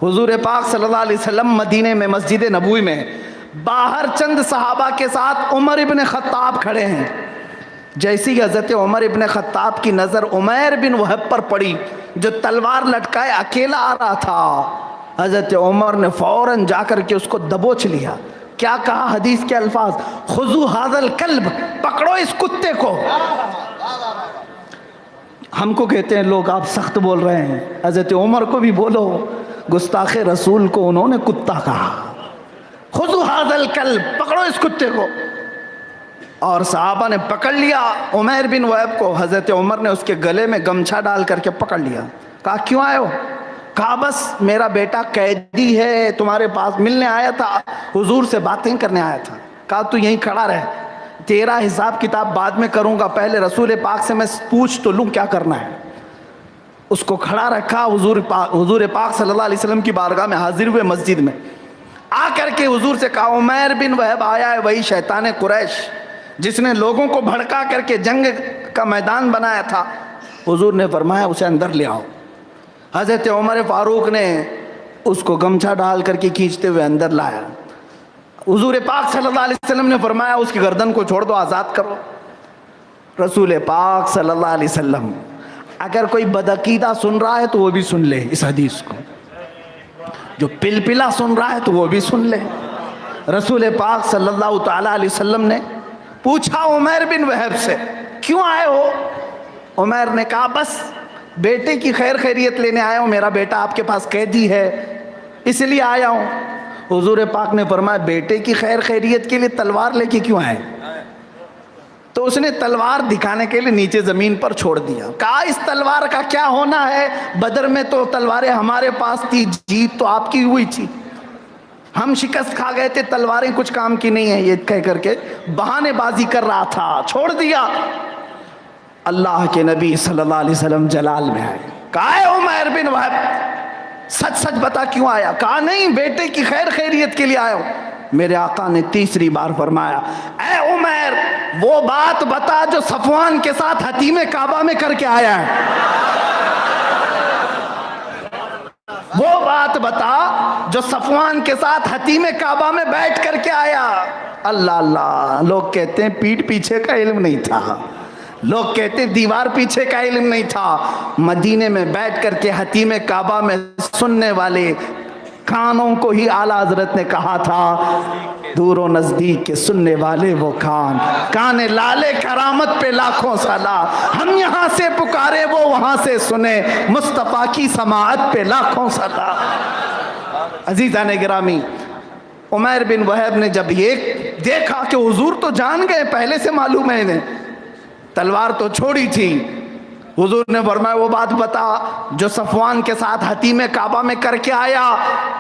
हुजूर पाक सल्लल्लाहु अलैहि वसल्लम मदीने में मस्जिद नबवी में, बाहर चंद सहाबा के साथ उमर इब्न खत्ताब खड़े हैं। जैसी हज़रत उमर इब्न खत्ताब की नज़र उमैर बिन वहब पर पड़ी जो तलवार लटकाए अकेला आ रहा था, हज़रत उमर ने फ़ौरन जाकर के उसको दबोच लिया। क्या कहा हदीस के अल्फाज, खुजू हाज़ल कल्ब, पकड़ो इस कुत्ते को। हमको कहते हैं लोग आप सख्त बोल रहे हैं, हज़रत उमर को भी बोलो, गुस्ताखे रसूल को उन्होंने कुत्ता कहा। खुजू हाज़ल कल्ब, पकड़ो इस कुत्ते को। और साहबा ने पकड़ लिया उमैर बिन वहब को। हज़रत उमर ने उसके गले में गमछा डाल करके पकड़ लिया। कहा क्यों आए हो? कहा बस मेरा बेटा कैदी है, तुम्हारे पास मिलने आया था, हुजूर से बातें करने आया था। कहा तू यहीं खड़ा रह, तेरा हिसाब किताब बाद में करूँगा, पहले रसूल पाक से मैं पूछ तो लूँ क्या करना है। उसको खड़ा रखा। हुजूर पाक सल्लल्लाहु अलैहि वसल्लम की बारगाह में हाजिर हुए मस्जिद में। आकर के हुजूर से कहा उमैर बिन वहब आया है, वही शैतान कुरैश जिसने लोगों को भड़का करके जंग का मैदान बनाया था। हुजूर ने फरमाया उसे अंदर ले आओ। हज़रत उमर फारूक ने उसको गमछा डाल करके खींचते हुए अंदर लाया। हुजूर पाक सल्लल्लाहु अलैहि वसल्लम ने फरमाया उसकी गर्दन को छोड़ दो, आज़ाद करो। रसूल पाक सल्लल्लाहु अलैहि वसल्लम, अगर कोई बदअकीदा सुन रहा है तो वो भी सुन ले इस हदीस को, जो पिलपिला सुन रहा है तो वो भी सुन ले। रसूल पाक सल्लल्लाहु ताला अलैहि वसल्लम ने पूछा उमैर बिन वहब से, क्यों आए हो? उमैर ने कहा बस बेटे की खैर खैरियत लेने आया हूँ, मेरा बेटा आपके पास कैदी है इसलिए आया हूँ। हुजूर पाक ने फरमाया बेटे की खैर खैरियत के लिए तलवार लेके क्यों आए? तो उसने तलवार दिखाने के लिए नीचे ज़मीन पर छोड़ दिया। कहा इस तलवार का क्या होना है, बदर में तो तलवारें हमारे पास थी, जीत तो आपकी हुई थी, हम शिकस्त खा गए थे, तलवारें कुछ काम की नहीं है, ये कह करके बहानेबाजी कर रहा था, छोड़ दिया। अल्लाह के नबी सल्लल्लाहु अलैहि वसल्लम जलाल में आए। कहा उमैर बिन वहब सच सच बता क्यों आया? कहा नहीं बेटे की खैर खैरियत के लिए आया हूँ। मेरे आका ने तीसरी बार फरमाया, ऐ उमैर वो बात बता जो सफ़वान के साथ हतीम काबा में करके आया है, वो बात बता जो सफ़वान के साथ हतीम काबा में बैठ करके आया। अल्लाह अल्लाह, लोग कहते हैं पीठ पीछे का इल्म नहीं था, लोग कहते हैं दीवार पीछे का इल्म नहीं था। मदीने में बैठ करके हतीम काबा में सुनने वाले कानों को ही आला हजरत ने कहा था दूर व नजदीक के सुनने वाले वो कान लाले करामत पे लाखों सलाह, हम यहाँ से पुकारे वो वहाँ से सुने, मुस्तफ़ा की समाअत पे लाखों सलाह। अजीज़ान गिरामी, उमैर बिन वहब ने जब ये देखा कि हुजूर तो जान गए, पहले से मालूम है इन्हें, तलवार तो छोड़ी थी, हुजूर ने फरमाया वो बात बता जो सफवान के साथ हतीम काबा में करके आया।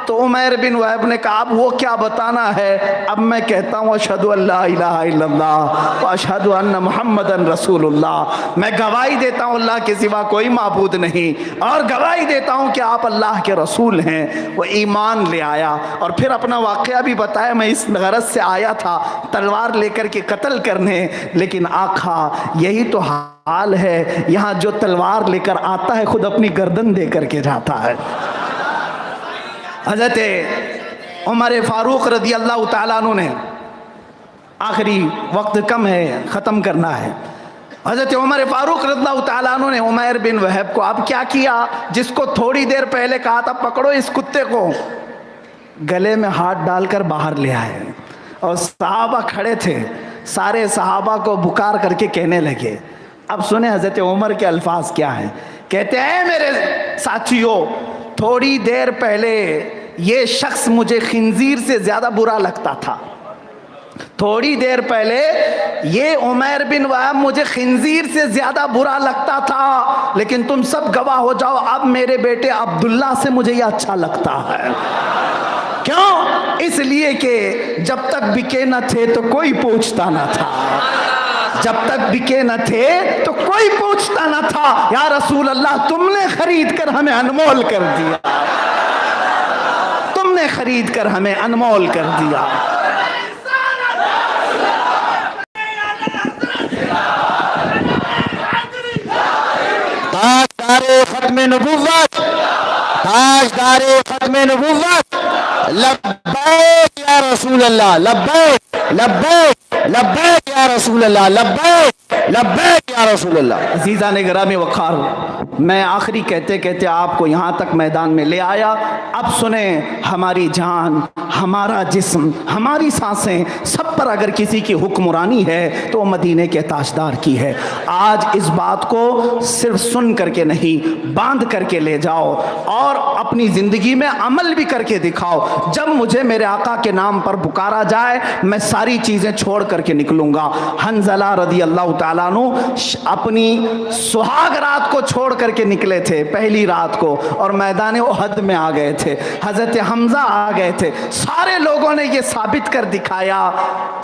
तो उमैर बिन वहब ने कहा अब वो क्या बताना है, अब मैं कहता हूँ अशहदु अल्ला इलाहा इल्लल्लाह व अशहदु अन्ना मुहम्मदन रसूलुल्लाह, मैं गवाही देता हूँ अल्लाह के सिवा कोई माबूद नहीं, और गवाही देता हूँ कि आप अल्लाह के रसूल हैं। वो ईमान ले आया और फिर अपना वाक़या भी बताया, मैं इस गरज से आया था तलवार लेकर के कत्ल करने, लेकिन आखा यही तो हाल है, यहाँ जो तलवार लेकर आता है खुद अपनी गर्दन दे करके जाता है। हज़रत उमर फारूक रज़ी अल्लाह ताला अन्हु ने, आखिरी वक्त कम है, ख़त्म करना है, हज़रत उमर फारूक रज़ी अल्लाह ताला अन्हु ने उमैर बिन वहब को अब क्या किया, जिसको थोड़ी देर पहले कहा था पकड़ो इस कुत्ते को, गले में हाथ डालकर बाहर ले आए, और सहाबा खड़े थे, सारे सहाबा को पुकार करके कहने लगे। अब सुने हज़रत उमर के अल्फाज क्या हैं, कहते हैं मेरे साथियों, थोड़ी देर पहले ये शख्स मुझे खिंजीर से ज़्यादा बुरा लगता था, थोड़ी देर पहले ये उमैर बिन वहब मुझे खिंजीर से ज़्यादा बुरा लगता था, लेकिन तुम सब गवाह हो जाओ अब मेरे बेटे अब्दुल्ला से मुझे ये अच्छा लगता है। क्यों? इसलिए कि जब तक बिके न थे तो कोई पूछता न था, जब तक बिके न थे तो कोई पूछता न था, या रसूल अल्लाह तुमने खरीद कर हमें अनमोल कर दिया, तुमने खरीद कर हमें अनमोल कर दिया। ताजदारे खत्मे नबुव्वत, ताजदारे खत्मे नबुव्वत, लब्बैक या रसूल अल्लाह, लब्बैक लब्बैक लब्बैक या रसूल अल्लाह, लब्बैक लब्बैक या रसूल अल्लाह। अज़ीज़ान गिरामी वक़ार, मैं आखिरी कहते कहते आपको यहाँ तक मैदान में ले आया। अब सुने, हमारी जान, हमारा जिस्म, हमारी सांसें, सब पर अगर किसी की हुक्मरानी है तो मदीने के ताजदार की है। आज इस बात को सिर्फ सुन करके नहीं, बांध करके ले जाओ और अपनी ज़िंदगी में अमल भी करके दिखाओ। जब मुझे मेरे आका के नाम पर पुकारा जाए, मैं सारी चीज़ें छोड़ करके निकलूँगा। हंज़ला रज़ी अल्लाह ताला अन्हु अपनी सुहाग रात को छोड़ करके निकले थे, पहली रात को, और मैदान उहद में आ गए थे। हज़रत हमज़ा आ गए थे। सारे लोगों ने ये साबित कर दिखाया,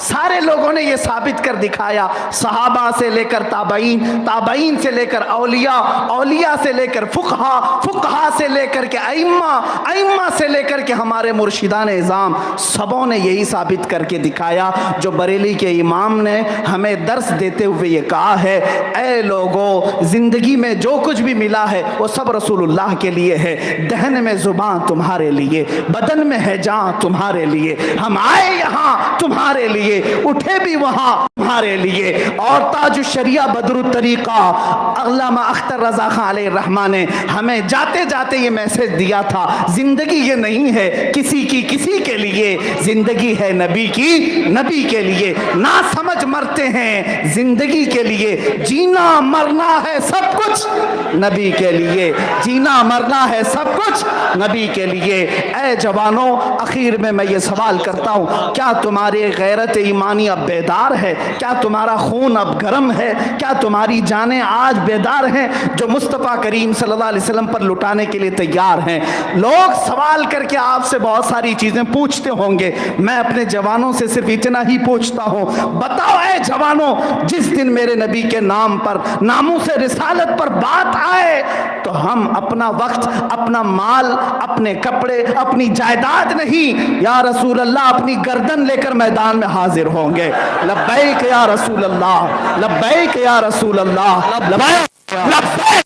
सारे लोगों ने ये साबित कर दिखाया, सहाबा से लेकर ताबईन, ताबईन से लेकर औलिया, औलिया से लेकर फुकहा, फुकहा से लेकर के अइम्मा, अइम्मा से लेकर के हमारे मुर्शिदान इज़ाम, सबों ने यही साबित करके दिखाया जो बरेली के इमाम ने हमें दर्स देते हुए ये कहा है, ऐ लोगों, ज़िंदगी में जो कुछ भी मिला है वो सब रसूलुल्लाह के लिए है। दहन में ज़ुबान तुम्हारे लिए, बदन में है जान तुम्हारे लिए, हम आए यहाँ तुम्हारे लिए, उठे भी वहाँ तुम्हारे लिए। और ताजुश शरिया बदरुत तरीक़ा अल्लामा अख्तर रज़ा खान अलैहिर्रहमान ने हमें जाते जाते ये मैसेज दिया था, ज़िंदगी ये नहीं है किसी की किसी के लिए, ज़िंदगी है नबी की नबी के लिए। ना समझ मरते हैं ज़िंदगी के लिए, जीना मरना है सब कुछ नबी के लिए, जीना मरना है सब कुछ नबी के लिए। ऐ जवानों, आखिर में मैं ये सवाल करता हूँ, क्या तुम्हारी गैरत ईमानी अब बेदार है? क्या तुम्हारा खून अब गर्म है? क्या तुम्हारी जानें आज बेदार हैं जो मुस्तफ़ा करीम सल्लल्लाहु अलैहि वसल्लम पर लुटाने के लिए तैयार हैं? लोग सवाल करके आपसे बहुत सारी चीज़ें पूछते होंगे, मैं अपने जवानों से सिर्फ इतना ही पूछता हूँ, बताओ ऐ जवानों, जिस दिन मेरे नबी के नाम पर, नामूस रिसालत पर बात आए तो हम अपना वक्त, अपना माल, अपने कपड़े, अपनी जायदाद नहीं, या रसूल अल्लाह अपनी गर्दन लेकर मैदान में हाजिर होंगे। लब्बैक या रसूल अल्लाह, लब्बैक या रसूल अल्लाह, लब्बैक लब्बैक